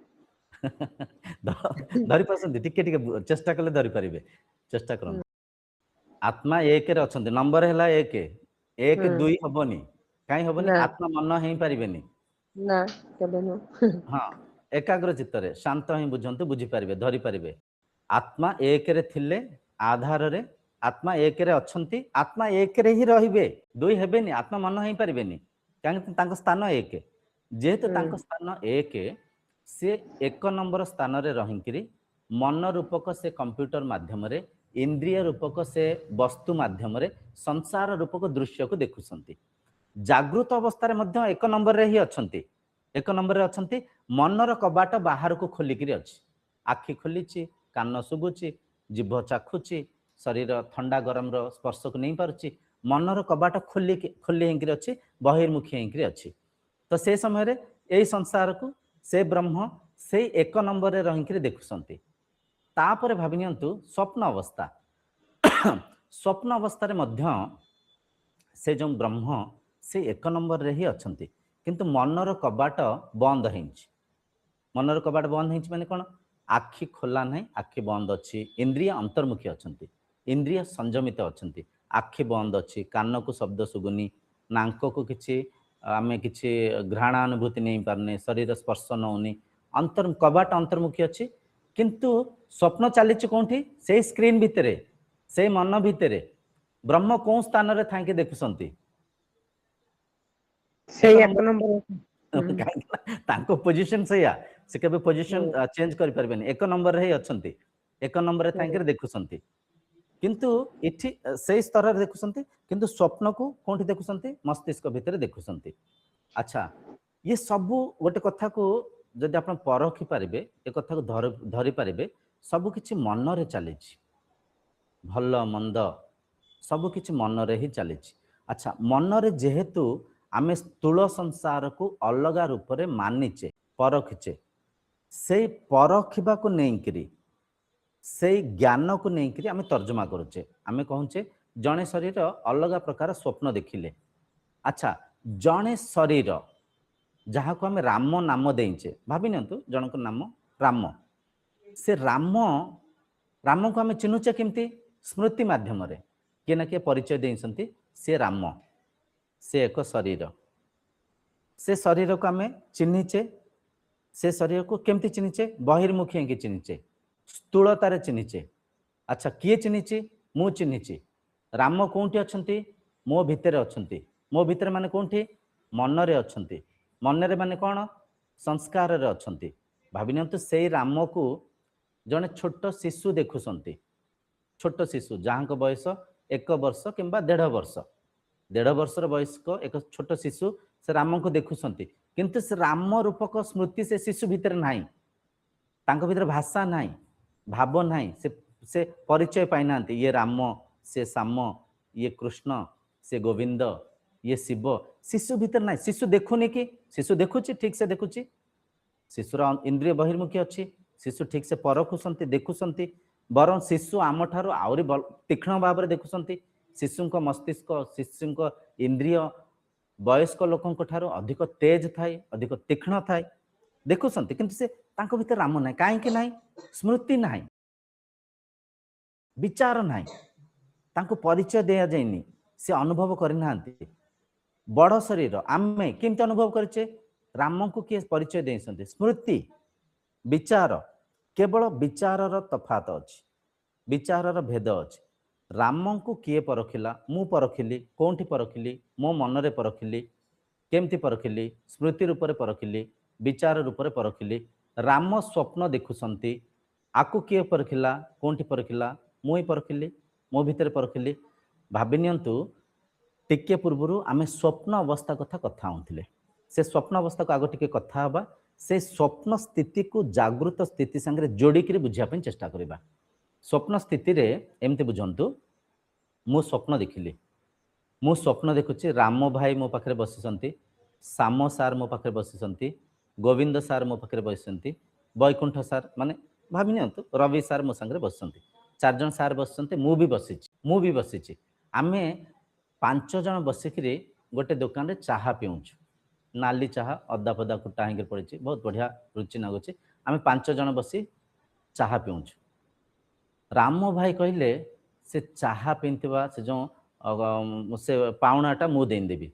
S1: धरि पसंदी टिके टिके चेष्टा कले धरि परिबे चेष्टा करन आत्मा 1 रे अछंती नंबर हैला 1 1 2 हबनी काई हबनी आत्मा मन हेई परिबेनी
S2: ना केबे न
S1: हां एकाग्र चित्त रे शांत ही बुझंतु बुझी परिबे धरि परिबे आत्मा 1 रे थिले आधार रे आत्मा 1 रे अछंती आत्मा 1 रे ही रहिबे 2 हेबेनी आत्मा मन हेई परिबेनी काहे तांको स्थान 1 जेहेतु तांको स्थान 1 से 1 नंबर स्थान रे रहिकरी मन रूपक से कंप्यूटर माध्यम रे इंद्रिय रूपक से वस्तु माध्यम रे संसार रूपक दृश्य को देखुसंती जागृत अवस्था रे मध्य 1 नंबर रे ही अछंती 1 नंबर रे अछंती मनर कबाट बाहर को खोलिकरी अछि आखि खोलिछि कान सुबुछि जिभ चाखुछि शरीर ठंडा गरम रो स्पर्श को नहीं पारुछि मनर कबाट खोली हेंकरी अछि बहिर्मुखी हेंकरी अछि तो से समय रे एई संसार को से ब्रह्म से 1 नंबर रे रहिकरी देखुसंती तापरे भाबिनियंतु स्वप्न अवस्था स्वप्न अवस्था रे मध्य से जो ब्रह्म से 1 नंबर रे ही अछंती किंतु मनर कबाट बंद हेंछि मनर कबाट बंद हेंछि माने कोन आखि खोला नहीं आखि बंद अछि इंद्रिय अंतर्मुखी अछंती इंद्रिय संयमित अछंती आखि बंद अछि कान को शब्द सुगुनी नाक को किछि आमे किछि घ्राणानुभूति नहीं पारने शरीर स्पर्श नउनी अंतर कबाट अंतर्मुखी अछि किंतु स्वप्न चलीछि कोठी से स्क्रीन भितरे से मन भितरे ब्रह्म कोन स्थान रे थांके देखुसंती
S2: से 1 नंबर
S1: तांको पोजीशन सेया से केबे पोजीशन चेंज करि परबेनी 1 नंबर रे ही अछंती 1 नंबर रे थांके देखुसंती किंतु इठी से स्तर रे देखुसंती किंतु स्वप्न को कोठी देखुसंती मस्तिष्क भितरे देखुसंती अच्छा ये सब गोटे कथा को जदि आपण परखि पारिबे ए कथा को धरि पारिबे सब किछि मन रे चली भल मंद सब किछि मन रे ही चली अच्छा मन रे जेहेतु आमे स्थूल संसार को अलगा रूप रे मानिचे परखिचे से परखिबा को नेइकरी से ज्ञान को नेइकरी आमे तर्जमा करूचे आमे कहूचे जणे शरीर अलगा प्रकार स्वप्न देखिले अच्छा जणे शरीर जहाँ को आमे राम नाम देइचे भाबी नियंतु जन को नाम राम से राम को आमे चिन्हुचे केमती स्मृति माध्यम रे के ना के परिचय देइसंती से राम से एक शरीर से शरीर को आमे चिन्हिचे से शरीर को केमती चिन्हिचे बहिर्मुखी के चिन्हिचे स्थूलतारे चिन्हिचे अच्छा किए चिन्हिचे मु चिन्हिचे राम कोठी अछंती मो भितरे अछंती मो भितरे माने कोठी मन रे अछंती मन रे माने कोन संस्कार रे अछंती भाबिनियंतु सेई राम को जने छोट शिशु देखुसंती छोट शिशु जहाँ को बयस 1 वर्ष किंबा 1.5 वर्ष 1.5 वर्षर वयस्क एक छोट शिशु से राम को देखुसंती किंतु से राम रूपक स्मृति से शिशु भितर नाही तांको भितर भाषा नाही भाव नाही से परिचय पाइनांती ये राम से श्याम ये कृष्ण से गोविंद ये शिव शिशु भीतर ना शिशु देखुनी कि शिशु देखुची ठीक से देखुची शिशुर इंद्रिय बहिर्मुखी अच्छी शिशु ठीक से परखुसंती देखुसंती बरं शिशु आम ठारू आउरी तीक्ष्ण भाव में देखुसंती शिशु मस्तिष्क शिशु इंद्रिय वयस्क लोक ठारू अधिक तेज थाए अधिक तीक्ष्ण थाए देखुसंती किंतु से तांको भीतर राम ना कहीं ना स्मृति ना विचार ना तांको परिचय दिया जाइनी से अनुभव करना बड़ शरीर आमे केमती अनुभव करचे राम को किए परिचय दे स्मृति विचार केवल विचार तफात अच्छी विचार भेद अच्छी राम को किए परखिला मु परखिली कौटी परखिली मो मनरे परखिली केमती परखिली स्मृति रूप से परखिली विचार रूप से परखिली राम स्वप्न देखुसंती आकु किए परखिला कौटी परखिला मुई परखिली मो भितर परखिली भाविनियंतु टिके पूर्व आमे स्वप्न अवस्था कथा होउथिले से स्वप्न अवस्था को आग टिके कथा हबा से स्वप्न स्थिति को जागृत स्थिति संगे जोड़िक बुझा चेष्टा करवा। स्वप्न स्थिति रे एमती बुझंतु मु स्वप्न देखिली मु स्वप्न देखुची राम भाई मो पाखे बसी श्याम सार मो पाखे बसी गोविंद सार मो पाखे बसी वैकुंठ सार माने भावी नियंतु रवि सार मो संगे बस 4 जन सार बस मु भी बसी आमे 5 जन बसिक गोटे दुकान रे चाहा पीऊँ नाली चाहा अदा फदा कुटा होकर पड़ी बहुत बढ़िया रुचि लगुच आम 5 जन बसी चाहा पीऊँ राम भाई कहले से चाहा पीवा से जो से पाउनाटा मु देदेवी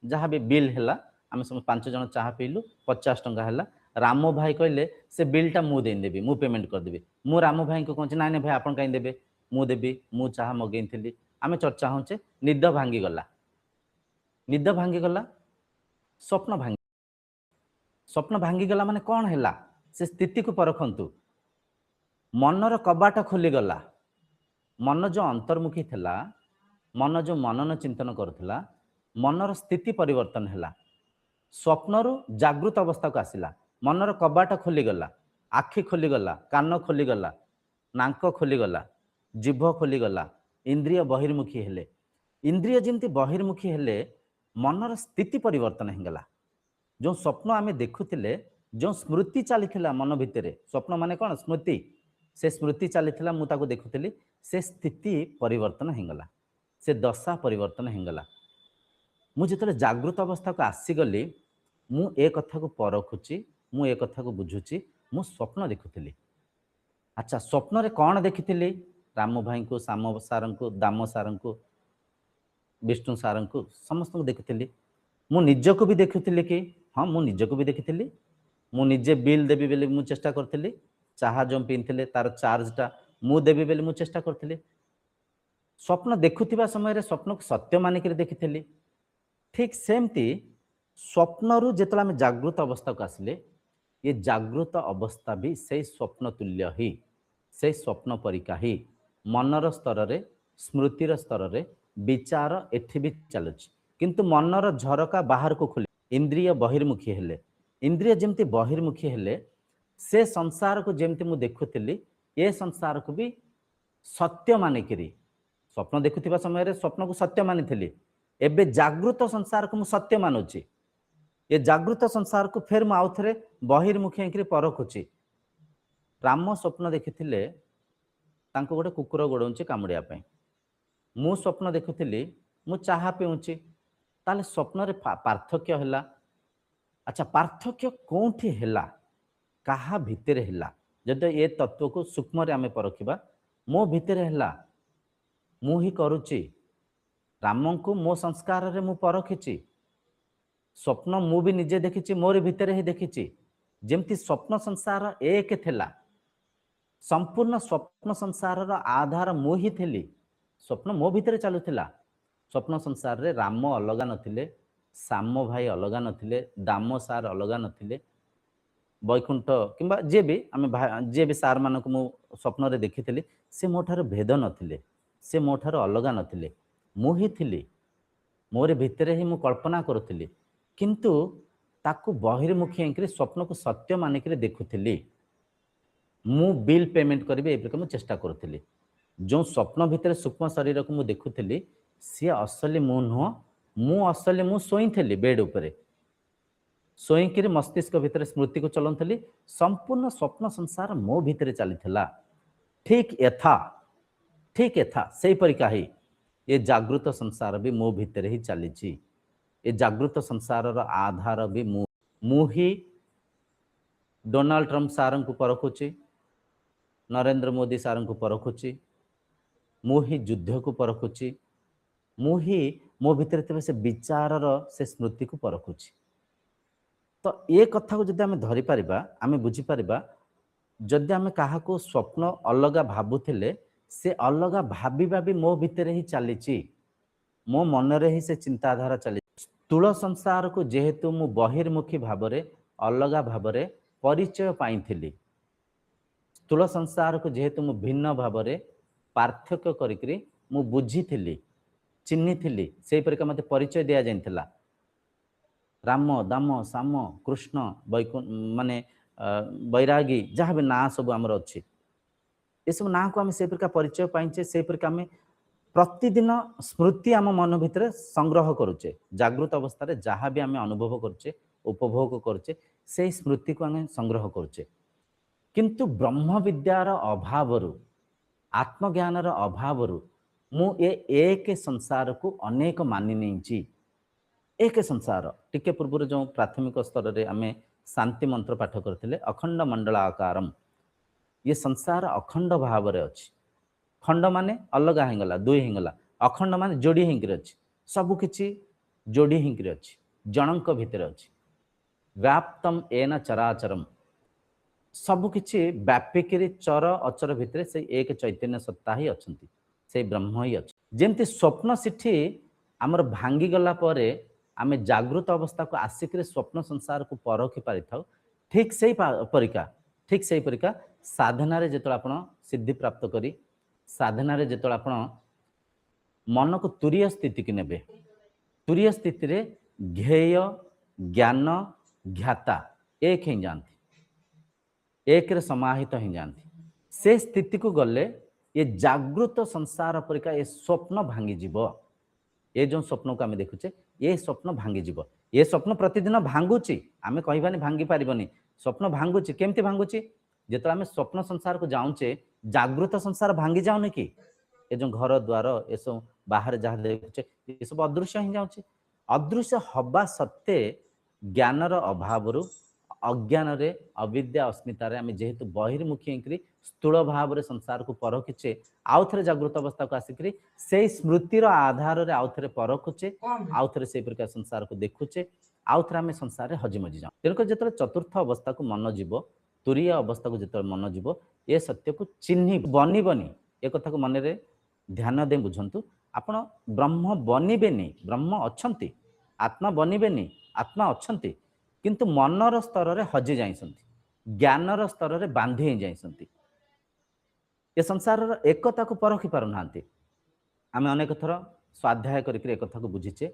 S1: जहाँ भी बिल है आम सब 5 जन चाहा पीलु 50 टंका है राम भाई कहले से बिलटा मु देदेवी मु पेमेंट करदेवी मु राम भाई को कहूँ ना भाई आपन कहीं देवे मु देवी मु चाहा मगेई आम चर्चा होचे निद भांगीगला स्वप्न भांगीगला माने कौन है से स्थिति को परखंतु मनर कबाट खोलीगला मन जो अंतर्मुखी थिला मन जो मनन चिंतन करुला मनर स्थिति परिवर्तन है स्वप्नरु जागृत अवस्था को आसिला मनर कबाट खोलीगला आखि खोलीगला कान खोलीगला नाक खोलीगला जीभ खोलीगला इंद्रिय बहिर्मुखी हेले इंद्रिय जमती बहिर्मुखी हेले मनर स्थिति परिवर्तन होगला जो स्वप्न आम देखुले जो स्मृति चली मन भितर स्वप्न माने कौन स्मृति से स्मृति चली मुझे देखुली से स्थिति परिवर्तन होगला से दशा परिवर्तन होगला मुझे जागृत अवस्था को आसीगली मु ए कथा को परखुची मु ए कथा को बुझुची मु स्वप्न देखुली। अच्छा स्वप्न रे कौन देखी राम भाई को श्याम सार को दाम सार को विष्णु सार को समस्त को देखुली मु निजको भी देखुली कि हाँ मु निजको भी देखी मु निजे बिल देवी बेले मु चेष्टा करथिली चाहा जो पीते तार चार्जटा मु देवी बेले मु चेष्टा करथिली स्वप्न देखुथिबा समय रे स्वप्न को सत्य मानिक देखी ठीक सेमती स्वप्नरु जेतला में जागृत अवस्था को आसिले ये जागृत अवस्था भी से स्वप्न तुल्य ही से स्वप्न परिका ही मनर स्तर रे स्मृतिर स्तर रे विचार एठी भी चलुछि किंतु मनर झरका बाहर को खोले इंद्रिय बहिर्मुखी हेले इंद्रिय जेमती बहिर्मुखी हेले से संसार को जेमती मु देखुଥିଲି ये संसार को भी सत्य मानिकरी स्वप्न देखुथिबा समय रे स्वप्न को सत्य मानिथिली एबे जागृत संसार को मु सत्य मानुछि ये जागृत संसार को फेर मु आउ थरे बहिर्मुखी हेकरी परखुछि राम स्वप्न देखिथिले तांको गोटे कुकुर गोडौछि कामुडिया पई मु स्वप्न देखुଥିଲି मु चाहा पीऊँची ताले स्वप्न रे पार्थक्य हैला। अच्छा पार्थक्य कोठी हैला कहा भितर हैला जदि ये तत्व को सूक्ष्म रे आमे परखिबा मो भितर हैला मु ही करूची राम को मो संस्कार रे मु परखिची स्वप्न मु भी निजे देखिची मोर भितर ही देखिची जेमती स्वप्न संसार एक थिला संपूर्ण स्वप्न संसार रो आधार मु ही थिली स्वप्न मो भितर चलुथिला स्वप्न संसार रे राम अलगा नथिले श्याम भाई अलगा नथिले दाम सार अलगा नथिले वैकुंठ किंबा जे भी आम जे भी सार मानक मु स्वप्न रे देखिथिली से मोठार भेद नथिले से मोठार अलगा नथिले मु ही थिली मोर भितर ही मु कल्पना करुथिली किंतु ताकू बहिर्मुखी हेकरी स्वप्न को सत्य मानिक देखुଥିଲି मु बिल पेमेंट करी ए प्रकार मु चेष्टा करुଥିଲି जो स्वप्न भितर सूक्ष्म शरीर को मु देखुଥିଲି सी असली मु नुह मु असली मु शोईथली बेड उपरे शोईकरी मस्तिष्क भितर स्मृति को चलौली संपूर्ण स्वप्न संसार मो भितर चलीथिला ठीक यथा से परिका ही ये जागृत संसार भी मो भितर ही चली ये जागृत संसार आधार भी मु ही डोनाल्ड ट्रम्प सार को परखुची नरेंद्र मोदी सार को परखुची मु ही युद्ध को परखुची मु ही मो भितर से विचार से स्मृति को परखुची तो ये कथा को जब आम धरी पारिबा आम बुझी पारिबा जदि आम क्या स्वप्न अलगा भावुले से अलगा भाविबा भी मो भितर ही चली मो मनरे ही से चिंताधारा चली स्थूल संसार को जेहेतु मु बहिर्मुखी भावरे अलगा भावरे परिचय पाइथिली स्थूल संसार को जेहेतु मु भिन्न भावरे पार्थक्य करिकरी मु बुझी चिन्ही से परिका मते परिचय दिया जाइथिला राम दाम साम कृष्ण वैकुंठ माने बैरागी जहाँ भी ना सब आमर अच्छी ये सब ना को आम से प्रकार परिचय पाइचे से प्रकार आम प्रतिदिन स्मृति आम मन भितर संग्रह करुचे जागृत अवस्था जहाँ भी आम अनुभव करुचे उपभोग करुचे से स्मृति को आम संग्रह करुचे किंतु ब्रह्म विद्यार अभाव आत्मज्ञानर अभाव मु एक संसार को अनेक मानि नहीं एक संसार टिके पूर्व जो प्राथमिक स्तर में आम शांति मंत्र पाठ करते अखंड मंडलाकारम ये संसार अखंड भाव में अच्छी खंड माने अलग होगला दुई होगला अखंड माने जोड़ी हिंक अच्छी सबकि जोड़ी हिंक अच्छी जनक भितर अच्छी व्याप्तम एन चराचरम सबकि व्यापिक चर अचर भितर से एक चैतन्य सत्ता ही अच्छा से ब्रह्म ही अच्छे जमती स्वप्न सिठी आमर भांगी गला परे आमे जागृत अवस्था को आसिक स्वप्न संसार को परखि पारि थाउ ठीक से परिका साधना रे जेतळ आपण सिद्धि प्राप्त करी साधना रे जेतळ आपण मन को तुरीय स्थिति की नेबे तुरीय स्थिति रे ध्येय ज्ञान ज्ञाता एक ही जानती एक रे समाहित ही जानती से स्थिति को गले ये जागृत संसार परिका ये स्वप्न भांगी जीव ये जो स्वप्न को आम देखुचे ये स्वप्न भांगी जीव ये स्वप्न प्रतिदिन भांगुची आम कहबानी भांगी पारिबनी स्वप्न भांगुची केमती भांगुची जेतो आम स्वप्न संसार को जाऊचे जागृत संसार भांगी जाऊनी कि ये जो घर द्वार ये सब बाहर जहाँ देखुचे ये सब अदृश्य ही जाऊचे अदृश्य हवा सत्ते ज्ञानर अभाव अज्ञान रे अविद्या अस्मितार आम जेहेतु बहिर्मुखी होकर स्थूल भाव रे संसार को परखिचे आउ थे जागृत अवस्था को आसिक से स्मृतिर आधार रे आउ थे परखुचे आउ थे से प्रकार संसार को देखुचे आउ थे आम संसार रे हजिमजी जाऊँ तेणुक जो चतुर्थ अवस्था को मन जीव तुरीय अवस्था को जो मन जीव ये सत्य को चिन्ह बनी एक कथा को मन रे ध्यान दे बुझंतु आपण ब्रह्म बनिबेनी ब्रह्म अच्छंती आत्मा बनिबेनी आत्मा अच्छंती किंतु मनर स्तर रे हजि जाइसंती ज्ञानर स्तर रे बांधी ही जाइसंती ये संसार एकता को परखि पारु नांती आमे अनेक थर स्वाध्याय करिक एक कथा को बुझीचे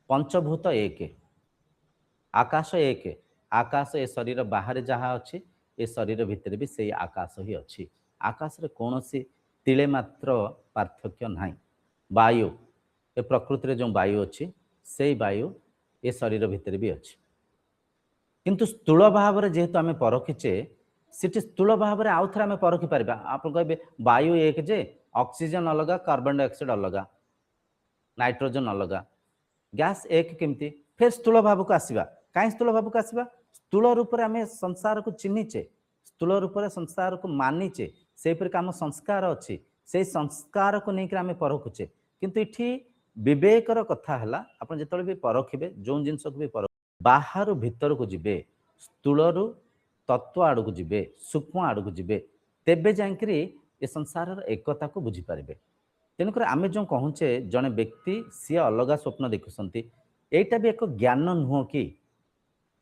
S1: पंचभूत एक आकाश एक आकाश ए शरीर बाहर जहाँ अच्छी ए शरीर भितर भी से आकाश ही अच्छी आकाश रे कौनसी तिले मात्र पार्थक्य नाही वायु ए प्रकृति रे जो वायु अच्छी से वायु ए शरीर भितर भी अच्छी किंतु स्थूल भाव में जेहेतु आम परखिचे सीटी स्थूल भाव में आउ थे आम परखि पार आप कहे वायु एक जे ऑक्सीजन अलग कार्बन डाइऑक्साइड अलग नाइट्रोजन अलग गैस एक केमती फिर स्थूल भाव को आसवा कहीं स्थूल भाव को आसवा स्थूल रूप में आम संसार को चिन्हीचे स्थूल रूप में संसार को मानिचे से आम संस्कार अच्छी से संस्कार को लेकर आम परखुचे किंतु इठी विवेकर कथा है आप जो भी परखिबे जो जिनस को भी परख बाहर भीतर को जिबे स्थूल तत्व आड़ को जिबे सूक्ष्म आड़ को जिबे तेबे जाकरी ये संसार एकता को बुझी पारिबे तेणुक आम जो कहूचे जड़े व्यक्ति सी अलग स्वप्न देखुंट एटा भी एक ज्ञान नुह कि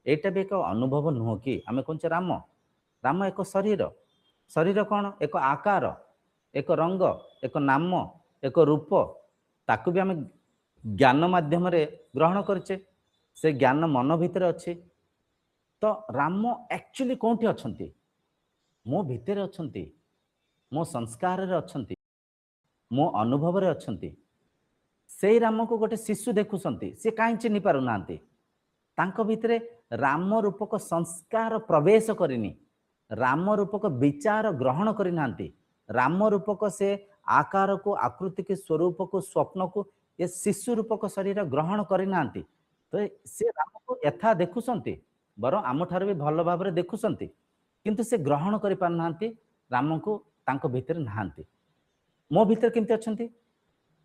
S1: एटा भी एक अनुभव नुह कि आम कहूचे राम राम एक शरीर शरीर कौन एक आकार एक रंग एक नाम एक रूप ताकू भी आम ज्ञान माध्यम ग्रहण करचे से ज्ञान मन भितर अच्छे तो राम एक्चुअली कौटी अच्छंती मो भितर अच्छंती मो संस्कार रे अच्छंती मो अनुभव रे अच्छंती से राम को गोटे शिशु देखुंट सी कहीं चिन्ह पारु नांती तांको भितरे राम रूपक संस्कार प्रवेश करिनी राम रूपक विचार ग्रहण करि नांती राम रूपक से आकार को आकृति के स्वरूप को स्वप्न को ये शिशु रूपक शरीर ग्रहण करि नांती तो से राम को यथा देखुंट बर आम ठार भी भल भाव में देखुंट किंतु से ग्रहण करि पार नांती राम को तांको भितर नांती मो भितर केमती अच्छंती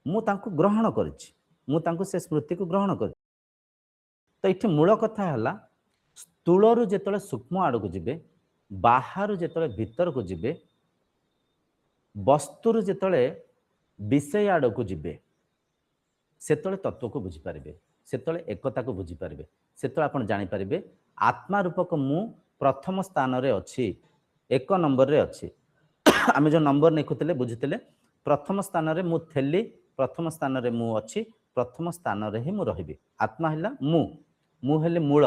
S1: मु तांको ग्रहण करिछि मु तांको से स्मृति को ग्रहण कर तो ये मूल कथा है स्थूल रु जेतले सूक्ष्म आड़ को जिबे बाहर जेतले भीतर को जिबे वस्तु जेतले विषय आड़ को जिबे सेतले तत्व को बुझी पारिबे सेतले एकता को बुझी पारिबे सेतले आपण जानि पारिबे आत्मा रूपक मु प्रथम स्थान रे अछि एक नंबर रे अछि आमे जो नंबर निखुतले बुझितले प्रथम स्थान रे मु थेली प्रथम स्थान रे मु अछि प्रथम स्थान रे ही मु रहिबे आत्मा हिला मु मु हेले मूल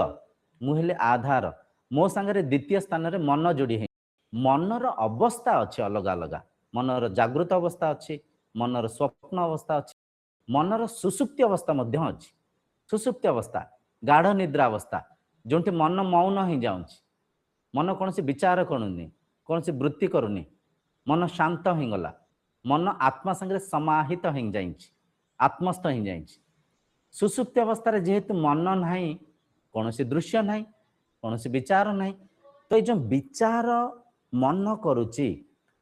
S1: मु हेले आधार मो सांगरे द्वितीय स्थान रे मन जोड़ी है मनर अवस्था अच्छे अलग अलग मनर जागृत अवस्था अच्छी मनर स्वप्न अवस्था अच्छी मनर सुसुप्ति अवस्था मध्य अच्छी सुसुप्ति अवस्था गाढ़ निद्रा अवस्था जो मन मौन ही जाऊँ मन कौन सी विचार करूनी कौन सी वृत्ति करूनी मन शांत हो गला मन आत्मा संगे समाहित हो जाए आत्मस्थ हो जाए सुसुप्ति अवस्था जेहेतु मन नहीं कौन सी दृश्य नहीं कौन सी विचार नहीं तो ये जो विचार मन करुच्ची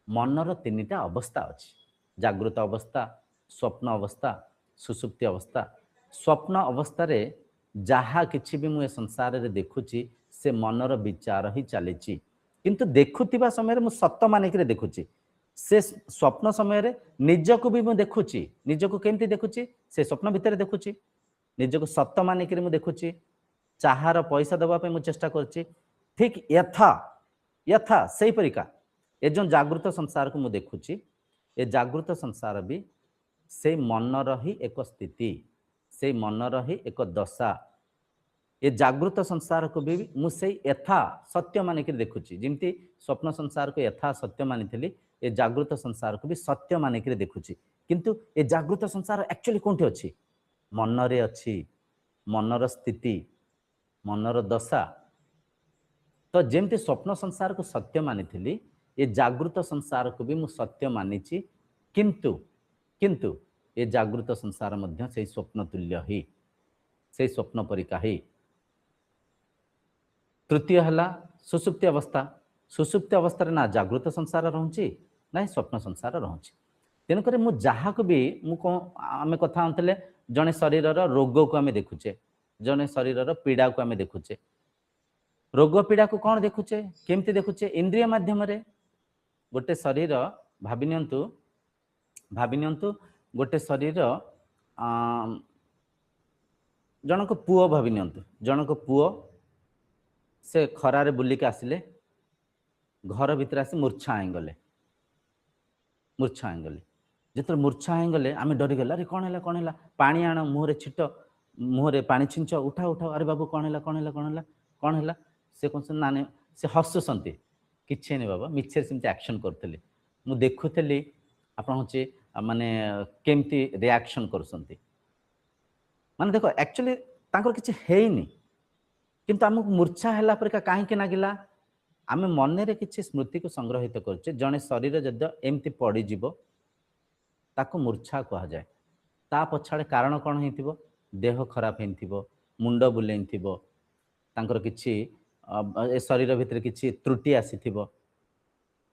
S1: मनर तीनिटा अवस्था अच्छी जागृत अवस्था स्वप्न अवस्था सुसुप्ति अवस्था स्वप्न अवस्था रे जहा किछि भी मुझे संसार रे देखुची से मनर विचार ही चली किंतु देखुवा समय मु सत मानिक देखुची से स्वप्न समय रे निजको भी मुझे देखुची निजको केमती देखुची से स्वप्न भितर देखुची निजको सत मानिक मु देखुची चाहार पैसा दबा पे मु चेष्टा करची ठीक यथा यथा सही परिका ए जो जागृत संसार को मु देखुची ए जागृत संसार भी से मनर ही एक स्थिति से मनर ही एक दशा ये जागृत संसार को भी मुझे यथा सत्य मानिक देखुची जमती स्वप्न संसार को यथा सत्य मानी ये जागृत संसार को भी सत्य मानिक देखुची किंतु ये जागृत संसार एक्चुअली कौन अच्छी मनरे अच्छी मनर स्थिति मनर दशा तो जमती स्वप्न संसार को सत्य मानी ये जागृत संसार को भी मु सत्य मानिची किंतु किंतु ये जागृत संसार मध्य से स्वप्न तुल्य ही से स्वप्न परिका ही तृतीय है सुसुप्ति अवस्था ना जागृत संसार रही ना स्वप्न संसार रही तेणुक मु जहाँ भी आम कथा होते जड़े शरीर रोग को आम देखुचे जड़े शरीर पीड़ा को आम देखुचे रोग पीड़ा को कौन देखुचे केमती देखुचे इंद्रिय माध्यम गोटे शरीर भाविनियंतु गोटे शरीर जनक पुओ भाविनियंतु जनक पुओ से खरारे बुलिक आसिले घर भितर आसी मूर्छा आईगले जिते मूर्छा आईगले आम डरीगले अरे कौन है पानी आण मुहरे छिट मुहरे पानी छिंच उठा उठा अरे बाबू कौन है से कौन ना से हसुंट किसी नहीं बाबा मिछे सेमती एक्शन करुँगी मु देखुली आप माने केमती रिएक्शन करुँच माने देख एक्चुअली किसी हैनी किंतु आमको मूर्छा है परिका कहीं नागिला आम मनरे किसी स्मृति को संग्रहित करुचे जड़े शरीर जद एमती पड़ज ताको मूर्छा कह जाए ता पछाड़े कारण कौन हो देह खराब हो मुंड बुले किसी शरीर भितर किसी त्रुटि आसी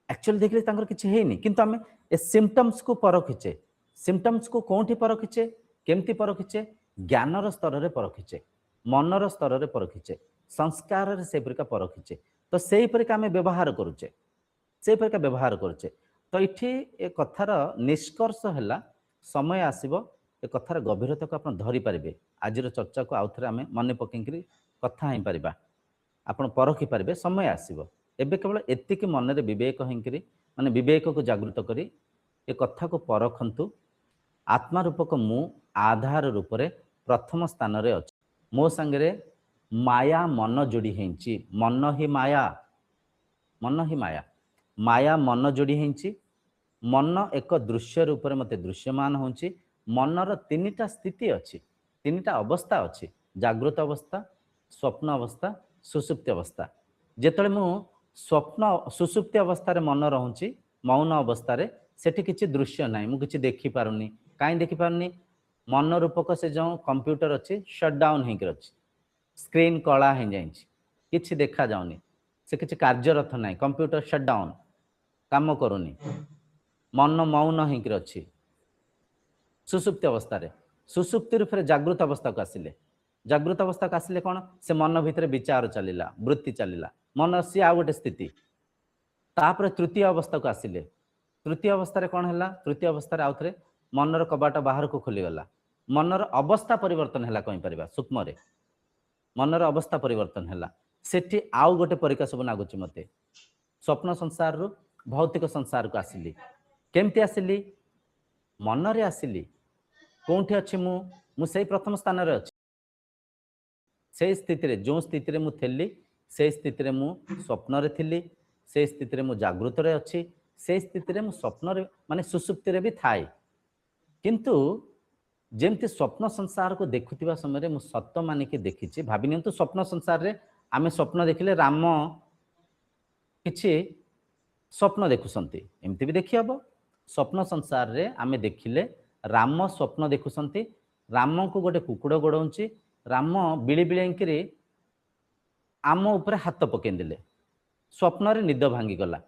S1: एक्चुअली देखिए किसी हैनी किंतु आम ए सिम्पटम्स को परखिचे सिम्पटम्स को कौटी परखिचे केमती परखिचे ज्ञानर स्तर में परखिचे मनर स्तर में परखिचे संस्कार से परिका परखिचे तो से परिका आम व्यवहार करुचे से परिका व्यवहार करुचे तो ये ए कथार निष्कर्ष है समय आसब ए कथार गभीरता को आप धरी पारे आज चर्चा को आउ थे आम मन पकईकरी कथा ही पार आपड़ परखी पारे समय आसब एबे केवल एतिकी मनरे विवेक होकरी माने विवेक को जागृत करी ए कथा को परखंतु आत्मा रूपक मु आधार रूप रे प्रथम स्थान रे अछि मो संगे माया मन जोड़ी हेंची मन ही माया माया मन जोड़ी हेंची मन एक दृश्य रूप रे मते दृश्यमान होंची मनर तीनिटा स्थिति अछि तीनिटा अवस्था अछि जागृत अवस्था स्वप्न अवस्था सुसुप्ति अवस्था जेतले मु स्वप्न सुसुप्ति अवस्था रे मन रहूँची मौन अवस्था रे सेठी किछि दृश्य नाही मु किछि देखि पारुनी काई देखि पारुनी मन रूपक से जो कंप्यूटर अच्छी शटडाउन होकर अच्छी स्क्रीन कला हो जाए किछि देखा जाउनी से किछि कार्यरत ना कंप्यूटर शटडाउन काम करूनी मन मौन होकर अच्छी सुसुप्ति अवस्था रे सुसुप्ति रूप जागृत अवस्था को आसिले कौन से मन भितर विचार चलला वृत्ति चलला मन सी आ गोटे स्थिति तापर तृतीय अवस्था को आसिले तृतीय अवस्था कौन है तृतीय अवस्था आउ थे मनर कबाट बाहर को खोलीगला मनर अवस्था परिवर्तन है कहीपर सूक्ष्म रे मनर अवस्था परिवर्तन है सेठी आउ गोटे परिका सब नागुच मत स्वप्न संसार रु भौतिक संसार को आसिली केमती आसिली मनरे आसिली कौटी अच्छी मु प्रथम स्थान रे अच्छी से स्थिति रे जो स्थिति रे मु थेली से स्थिति रे मु स्वप्न रे थिली से स्थिति रे मु जागृत रे अछि से स्थिति रे मु स्वप्न रे माने सुसुप्ति रे भी थाए किंतु जेमती स्वप्न संसार को देखुथिबा समय मु सत्य मानिक देखिछि भाबि नियंतु स्वप्न संसार रे आमे स्वप्न देखिले राम किछि स्वप्न देखुसंती एमती भी देखि हबो स्वप्न संसार रे आमे देखिले राम स्वप्न देखुसंती राम को गोटे कुकुड़ गोड़ौची राम बिली बिलेंकरी आम ऊपर हाथ पकेदेले स्वप्न रे निद भांगी गला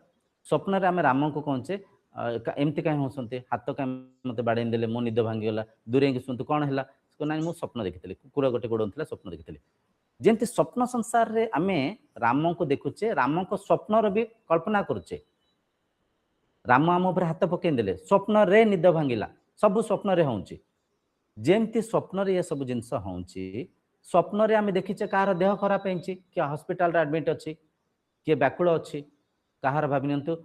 S1: स्वप्न रे आमे राम को कहचे एमती कहीं हसंती हाथ कहीं मत बाड़े देले मो निद भांगी गला दूरे सुनतु कौन है ना मु स्वप्न देखी कुकुड़ गोटे गोड़ौला स्वप्न देखी जेमती स्वप्न संसार रे आमे राम को देखुचे राम को स्वप्न रो भी कल्पना करुचे राम आम ऊपर हाथ पकेदेले स्वप्न रे निद भांगिला सब स्वप्न रे होउची जेमती स्वप्न रे ये सब जिनस होउची स्वप्न रे आमे देखिचे कार देह खराब होइची कि हॉस्पिटल रे एडमिट अछि कि व्याकुल अछि कहार भाबिनंतु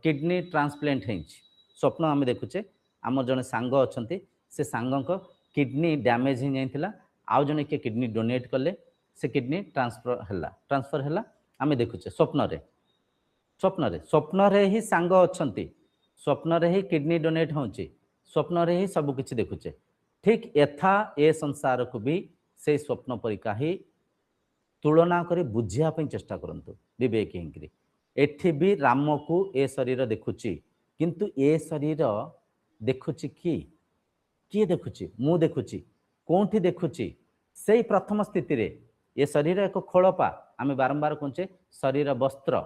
S1: किडनी ट्रांसप्लांट होइची स्वप्न आमे देखुचे आम जने सांग अछंती से सांगक किडनी डैमेज हो जाइथिला आउ जने के किडनी डोनेट कले से किडनी ट्रांसफर हैला आमे देखुचे स्वप्न रे ही सांग अछंती स्वप्न रे ही किडनी डोनेट होउची स्वप्न रे ही सब किछि देखुचे ठीक यथा ए संसार को भी से स्वप्न परिका ही तुलना करी बुझिया पई चेष्टा करंतु विवेक हिंकरी एठी भी राम को ए शरीर देखुची किंतु ए शरीर देखुची किए देखुची मु देखुची कोठी देखुची से प्रथम स्थिति रे ये शरीर एक खोलपा आमे बारंबार कहचे शरीर वस्त्र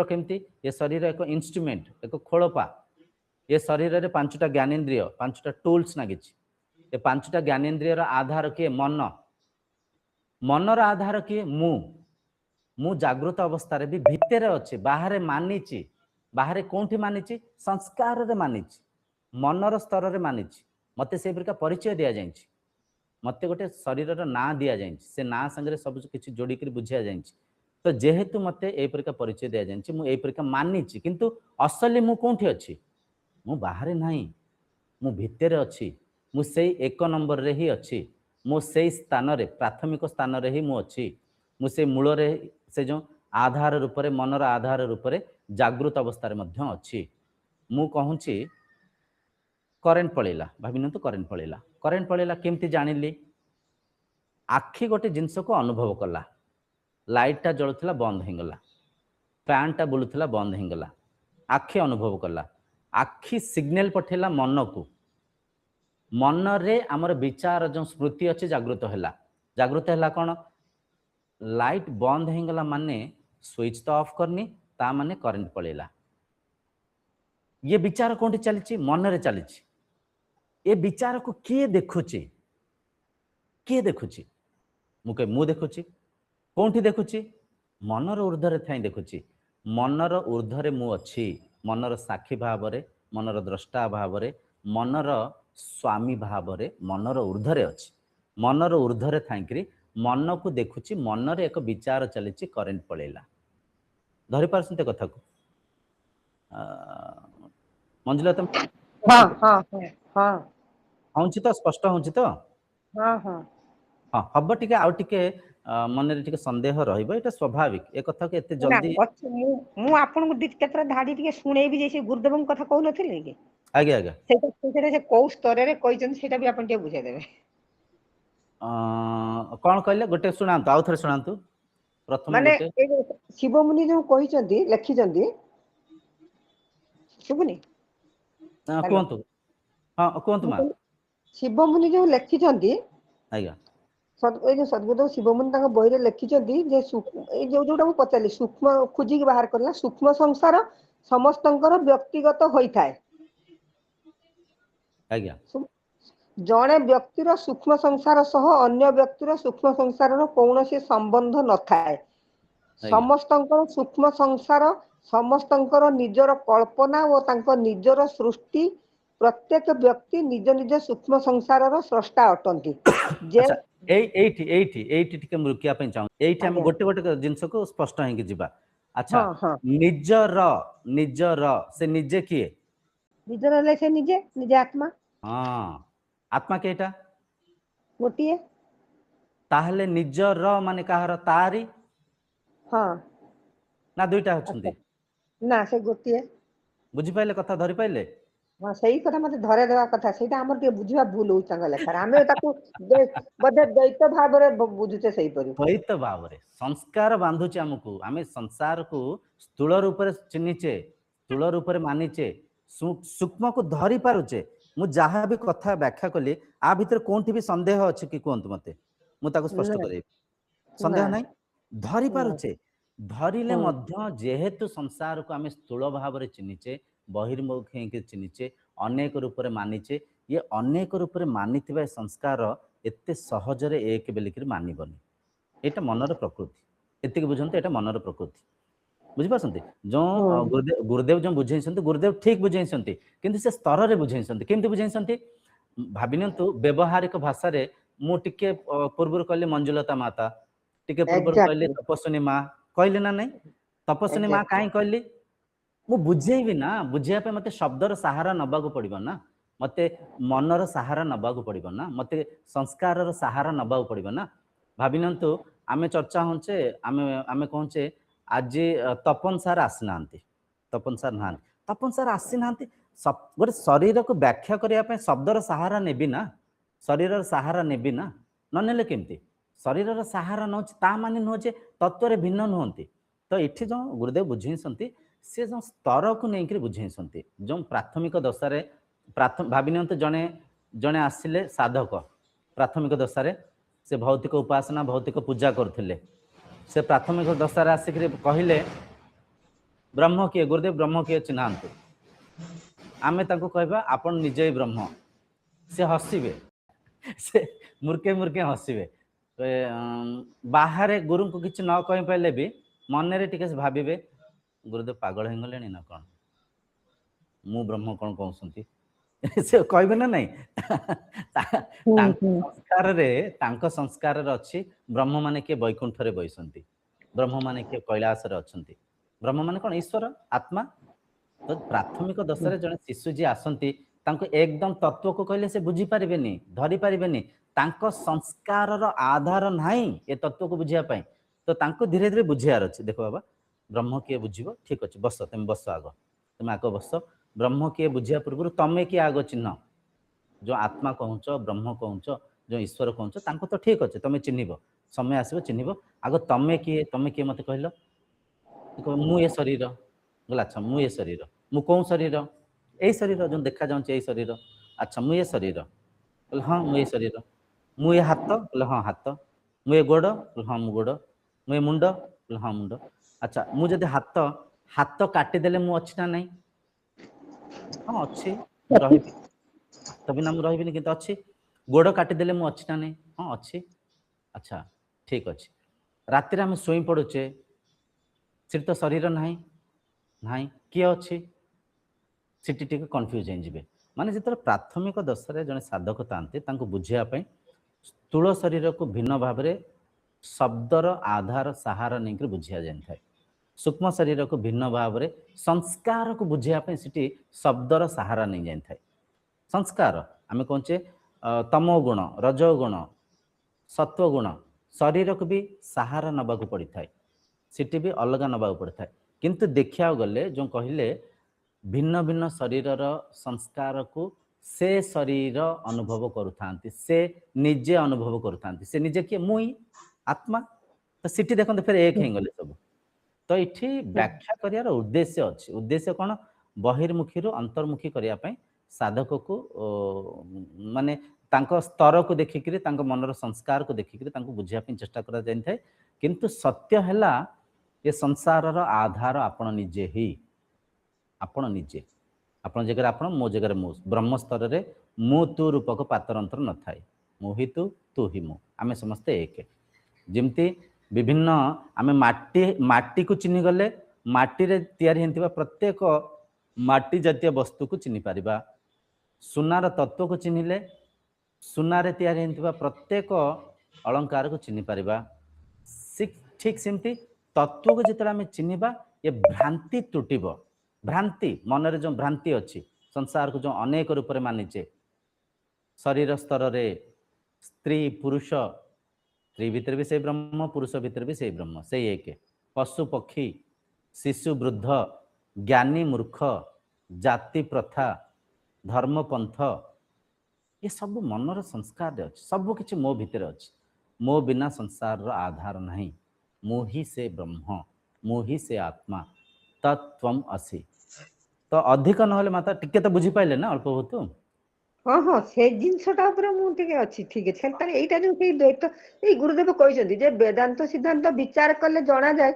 S1: केमती ये शरीर एक इंस्ट्रूमेंट एक खोलपा ये शरीर रे पांचटा ज्ञानेन्द्रिय पांचटा टूल्स नागिछि ये पांचटा ज्ञानेन्द्रिय रा आधार किए मनर आधार किए मु जागृत अवस्था रे भी भितर अच्छे बाहर मानिछि बाहर कोठी मानिछि संस्कार रे मानिछि मनर स्तर रे मानिछि मते से प्रकार परिचय दिया जाइछि मते गोटे शरीर रा ना दिया जाइछि से ना संगे सब किछि जोड़ी कर बुझिया जाइछि तो जेहेतु मते ए प्रकार परिचय दिया जाइछि मु ए प्रकार मानिछि किंतु असली मु कोठी अछि मु बाहर नाही मु भितर अछि मु सेई एक नंबर रे ही अछि मु सेई स्थान रे प्राथमिक स्थान रे ही मु अछि मु से मूल रे से जो आधार रूप रे मनर आधार रूप रे जागृत अवस्था रे मध्य अछि मु कहूची करेंट पळेला भाबिनंतु करेंट पळेला केमती जानिली आखि गोटे जिंस को अनुभव कला लाइट टा जळुथला बंद हेगला फैन टा बुलुथला बंद हेगला आखि अनुभव कला आखि सिग्नल पठेला मन को मन रे हमर विचार जो स्मृति अच्छे जागृत हैला कौन लाइट बंद हेगला माने स्विच तो ऑफ करनी ता माने करंट पळेला ये विचार कोठी चलीची मन रे चलीची ये विचार को किए देखुची मु देखुची कोठी देखुची मनर ऊर्ध्व थाई देखुची मनर ऊर्ध्व मु अच्छी मनर साक्षी भाव रे मनर द्रष्टा भाव रे मनर स्वामी भाव रे मनर ऊर्ध्व अच्छी मनर ऊर्ध्व थाई मन को देखुची मन रे एक विचार चलीची करेंट पळेला धरि पारसंते कथा को मंजुला तुम
S2: हां हां हां
S1: होंची तो स्पष्ट होंची तो
S2: हां हां
S1: हां हब टिके आउ टिके मन रे टिके संदेह रहइबो एटा स्वाभाविक ए कथा के एते जल्दी
S2: मु आपन को केतरा धाडी टिके सुनेबी जैसे गुरुदेवन कथा कहू नथिले कि
S1: आगे
S2: सेटा से को स्तर रे कहिजन सेटा भी आपन टिके बुझाइ देबे
S1: कौन कहले गोटे सुनांतु आउ थरे सुनांतु प्रथम
S2: माने
S1: गोटे
S2: शिव मुनि जो कहिचंती लेखिचंती शुभनी
S1: कोंतु हां कोंतु मा
S2: शिव मुनि जो लेखिचंती
S1: आज्ञा
S2: जो सद्गुरुदेव शिव मुनि तांग बही रे लेखिचंती जे ए जोटा मु पचाली सूक्ष्म खुजी के बाहर करला सूक्ष्म संसार समस्तंकर व्यक्तिगत होई थाए
S1: आज्ञा
S2: जड़े व्यक्तिर सूक्ष्म संसार सह अन्य व्यक्तिर सूक्ष्म संसार कौनसी संबंध न थाए समस्तंकर सूक्ष्म संसार समस्तंकर निजर कल्पना और तांको निजर सृष्टि प्रत्येक व्यक्ति निज निज सूक्ष्म संसार स्रष्टा अटंती जे
S1: एठी टिके मुकिया पे चाहू एठी हम गोटे गोटे जिंस को स्पष्ट हेंगे जिबा अच्छा निजर से निजे किए
S2: निजर से निजे निजे आत्मा
S1: हां आत्मा केटा
S2: गोटिए
S1: ताहले निजर माने काहर तारी
S2: हाँ
S1: ना दुईटा
S2: अच्छा
S1: अछंती
S2: ना से गोटे
S1: बुझी पाइले कथा धरि पाइले
S2: हाँ सही कथा मते धरे देवा कथा सेटा हमर के बुझिबा भूल होई तांगा लेखा आमे ताकू बदे दैत्य भाव रे बुझुते सही परी
S1: द्वैत भाव रे संस्कार बांधुचे हमकु आमे संसार को स्थूल रूप रे चिन्हिचे स्थूल रूप रे मानिचे सूक्ष्म को धरि पारुचे मु जहाँ भी कथा व्याख्या कली आ भीतर कोनठी भी संदेह अछि कि कोंत मते मु ताको स्पष्ट
S2: ना
S1: करे
S2: ना
S1: संदेह नहीं धरि
S2: ना
S1: पारुचे धरिले
S2: हम्म
S1: मध्य जेहेतु संसार को आमे स्थूल भाव रे चिन्हिचे बहिर्मुखी के चिन्हिचे अनेक रूप रे मानिचे ये अनेक रूप रे मानिथिबा संस्कार एते सहजरे एक बेलिकिर मानिबनी एटा मनर प्रकृति एतिक बुझंते एटा मनर प्रकृति बुझि पासंती जो
S2: हम्म
S1: गुरुदेव जो बुझेइसंती गुरुदेव ठीक बुझेइसंती किंतु से स्तर रे बुझेइसंती केमति बुझेइसंती भाबिनंतु व्यवहारिक भाषा रे मु टिके पूर्वर कहले मंजुलता माता टिके पूर्वर कहले
S2: एग्जैक्टली
S1: तपस्विनी मां कहले ना नहीं तपस्विनी मां
S2: एग्जैक्टली
S1: काई कहली मु बुझेइबी ना बुझिया पे मते शब्दर सहारा नबागु पड़िबो ना मते मनर सहारा नबागु पड़िबो ना मते संस्कारर सहारा नबागु पड़िबो ना भाबिनंतु आमे चर्चा होचे आमे आमे कहचे आज तपन सार आसीनांती तपन सार ना तपन सार आसीनांती गोटे शरीर को व्याख्या करने पे शब्दर सहारा नेबी ना शरीर सहारा नेबी ना न नेले केमती शरीर सहारा नौ ता माने नुह जे तत्व भिन्न नुहंती तो ये जो गुरुदेव बुझेइसंती से जो स्तर को लेकर बुझेइसंती जो प्राथमिक दशारे भाविनियंतु जने जने आसिले साधक प्राथमिक दशारे से भौतिक उपासना भौतिक पूजा करथिले से प्राथमिक दशारे आसिक कहले ब्रह्म किए गुरुदेव ब्रह्म किए चिन्हांतु आमे ताको कहबा आपण निजे ही ब्रह्म से हसिबे से मुर्के मुर्के हसिबे बाहर गुरु को किछि न कहि पाइले भी मन रे टिके भाबिबे गुरुदेव पागल हो गले ना कौन मु ब्रह्म कौन कहउसंती से कहबे ना नहीं संस्कार रे अछि ब्रह्म माने के वैकुंठ रे बैसंती ब्रह्म माने के कैलाश रे अछंती ब्रह्म माने कौन ईश्वर आत्मा तो प्राथमिक दशा जन शिशु जी आसंती तांको एकदम तत्व को कहले से बुझी पारिबेनी धरि पारिबेनी तांको संस्कार रो आधार नाही ए तत्व को बुझिया पई तो तांको धीरे धीरे बुझियार अछि देखो बाबा ब्रह्म के बुझिबो ठीक अछि बस तुम बस आगो तुम आगो बस ब्रह्म के बुझिया पूर्व तमे के आगो चिन्ह जो आत्मा कहउछ ब्रह्म कहउछ जो ईश्वर कहउछ तांको तो ठीक अछि तमे चिन्हिबो समय आसीबो चिन्हिबो आगो तमे के मते कहलो मु ए शरीर बोला अच्छा मु ए शरीर मु कौन शरीर ए शरीर जो देखा जाउछ ए शरीर अच्छा मु ए शरीर बोले हां मु ए शरीर मु ए हाथ बोले हां हाथ मु ए गोड़ बोले हां मु गोड़ मु ए मुंड बोले हां मुंड अच्छा मु जदि हाथ हाथ काटी देले मु अछि ना नहीं हां अछि रहिबी हाथ बिना मु रहिबिनी किंतु अछि गोड़ काटी देले मु अछि ना नहीं हां अछि अच्छा ठीक अछि राति रे हम सोई पडुचे सिर तो शरीर नाही नाही किए अछि सिटी टिके कन्फ्यूज हो जिवे माने जिते प्राथमिक दशा जने साधक तांते तांको बुझिया पई स्थूल शरीर को भिन्न भाव रे शब्दर आधार सहारा नहीं बुझिया जाए सूक्ष्म शरीर को भिन्न भाव रे संस्कार को बुझिया पई सिटी शब्दर सहारा नहीं जाए संस्कार आमे कहचे तमो गुण रजो गुण सत्व गुण शरीर को भी सहारा नबाकू पड़ी थाए सिटी भी अलग नबाकू पड़ी थाए किंतु देखिया गले जो कहले भिन्न भिन्न शरीरर संस्कार को से शरीर अनुभव करुथांती से निजे अनुभव करुथांती से निजे किए मुई आत्मा तो सिटी देखते फिर एक हो गले सब तो ये व्याख्या करियार उद्देश्य अच्छी उद्देश्य कौन बहिर्मुखी रु अंतर्मुखी करिया पई साधक को माने तांको स्तर को देखिकरी तांको मनर संस्कार को देखिकरी तांको बुझिया पई चेष्टा करा जाय थाए किंतु सत्य हैला ये संसारर आधार आपण निजे ही आपण निजे आपण जगह आपण मो जगह मो ब्रह्म स्तर रे मु तू रूपक पातर अंतर न थाए मु ही तू ही मु आमे समस्ते एक जिमती विभिन्न आमे माटी को चिन्हि गले माटी रे तयारी हेंतिबा प्रत्येक माटी जातीय वस्तु को चिन्हि पारिबा सुनार तत्व को चिन्हिले सुनारे तयारी हेंतिबा प्रत्येक अलंकार को चिन्हि पारिबा ठीक सेमती तत्व को जिते आमे चिन्हिबा ये भ्रांति तुटिबो भ्रांति मन रे जो भ्रांति अच्छी संसार को जो अनेक रूप में मानिचे शरीर स्तर रे स्त्री पुरुष स्त्री भितर भी से ब्रह्म पुरुष भितर भी से ब्रह्म से एक पशु पक्षी शिशु वृद्ध ज्ञानी मूर्ख जाति प्रथा धर्म पंथ ये सब मनर संस्कार अच्छे सब किछि मो भितर अच्छे मो बिना संसार आधार नहीं मु ही से ब्रह्म मु ही से आत्मा तत्त्वम असि तो अधिक नहले माता टिके तो बुझी पाइले ना अल्प बहुत
S2: हाँ हाँ से जिनसटा उपरे मु टिके अछि ठीक है सेन तारे एटा जो के द्वैत ए गुरुदेव कहइछन्ती जे वेदांत सिद्धांत विचार करले जाना जाए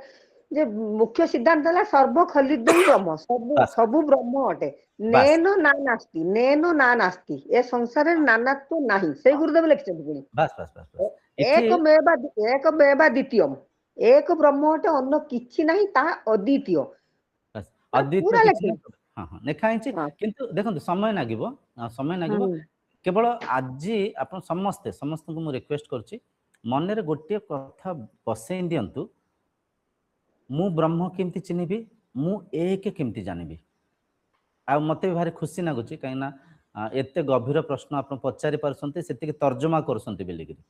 S2: जे मुख्य सिद्धांत हला सर्व खलिदं ब्रह्म सब
S1: बस
S2: सब ब्रह्म अटे
S1: बस
S2: नेनो ना नास्ति नेनो ना नास्ति ए संसार रे नानात्व नाही से गुरुदेव लिखछन्ती पुनी
S1: बस बस बस बस
S2: एक मेवा द्वितीयम एक ब्रह्म अटे अन्य किछि नाही ता अद्वितीय
S1: बस
S2: पूरा
S1: अद्वितीय किछि
S2: लिखि
S1: हाँ हाँ लेखा है
S2: हाँ
S1: किंतु देखो समय नागिबो केवल आज आप समस्ते समस्त को रिक्वेस्ट करछि मन रे गोटे कथा बसई दियंतु मु ब्रह्म केमती चिन्हिबी मु एक केमती जानिबी आ मते भी भारी खुशी लागुची कहीं ना एते गभीर प्रश्न आप पचारि पारसंते सेतिके तर्जमा करसंते बेलिगिरी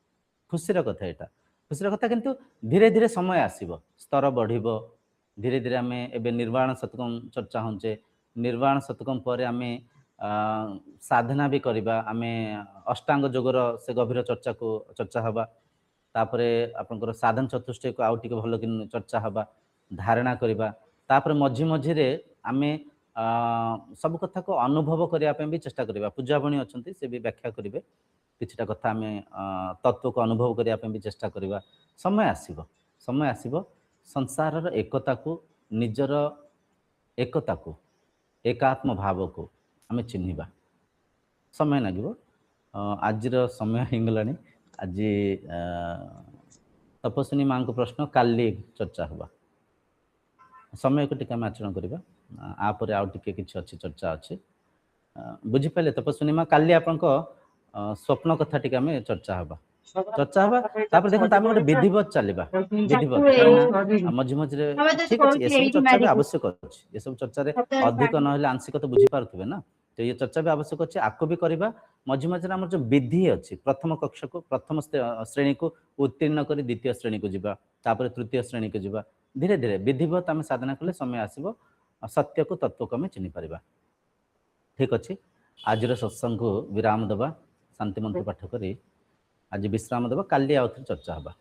S1: खुशीर कथा एटा खुशीर कथा किंतु धीरे धीरे समय आसीबो स्तर बढ़िबो धीरे धीरे आमे एबे निर्वाण शतकम चर्चा होचे निर्वाण शतकम पर आमे साधना भी करिबा आमे अष्टांग जोगर से गभीर चर्चा को चर्चा हबा तापरे आपनकर साधन चतुष्टय को आउ टिके भलो कि चर्चा हबा धारणा करिबा तापरे मझी मझी रे आमे सब कथा को अनुभव करिया पे भी चेष्टा करिबा पूजाबणी अछंती से भी व्याख्या करिवे किछटा कथा आमे तत्व को अनुभव करिया पे भी चेष्टा करिबा समय आसीबो संसार रो एकता को निजर एकता को एकात्म भाव को आमे चिन्हिबा समय लागिबो आज समय हिंगलानी आज तपस्विनी मां को प्रश्न काली चर्चा हबा समय को टिका आचरण करिबा आपर आउ टिके किछि अछि चर्चा अछि बुझि पाले तपस्विनी मां काली आपन को स्वप्न कथा टिका में चर्चा हबा तापर देखो तामे गोटे विधिवत चलिबा विधिवत मझि मझि रे ठीक अछि ए सब चर्चा भी आवश्यक अछि ए सब चर्चा रे अधिक नहले आंशिक तो बुझि पारथुबे ना तो ये चर्चा भी आवश्यक अछि आको भी करिबा मझि मझि रे हमर जो विधि अछि प्रथम कक्ष को प्रथम श्रेणी को उत्तीर्ण करी द्वितीय श्रेणी को जिबा तापर तृतीय श्रेणी को जिबा धीरे धीरे विधिवत आम साधना कले समय आसीबो सत्य को तत्व को आम चिन्ह पारिबा ठीक अछि आज सत्संग को विराम दबा शांति मंत्र पाठ करी आज विश्राम दबा काली आउ चर्चा हबा।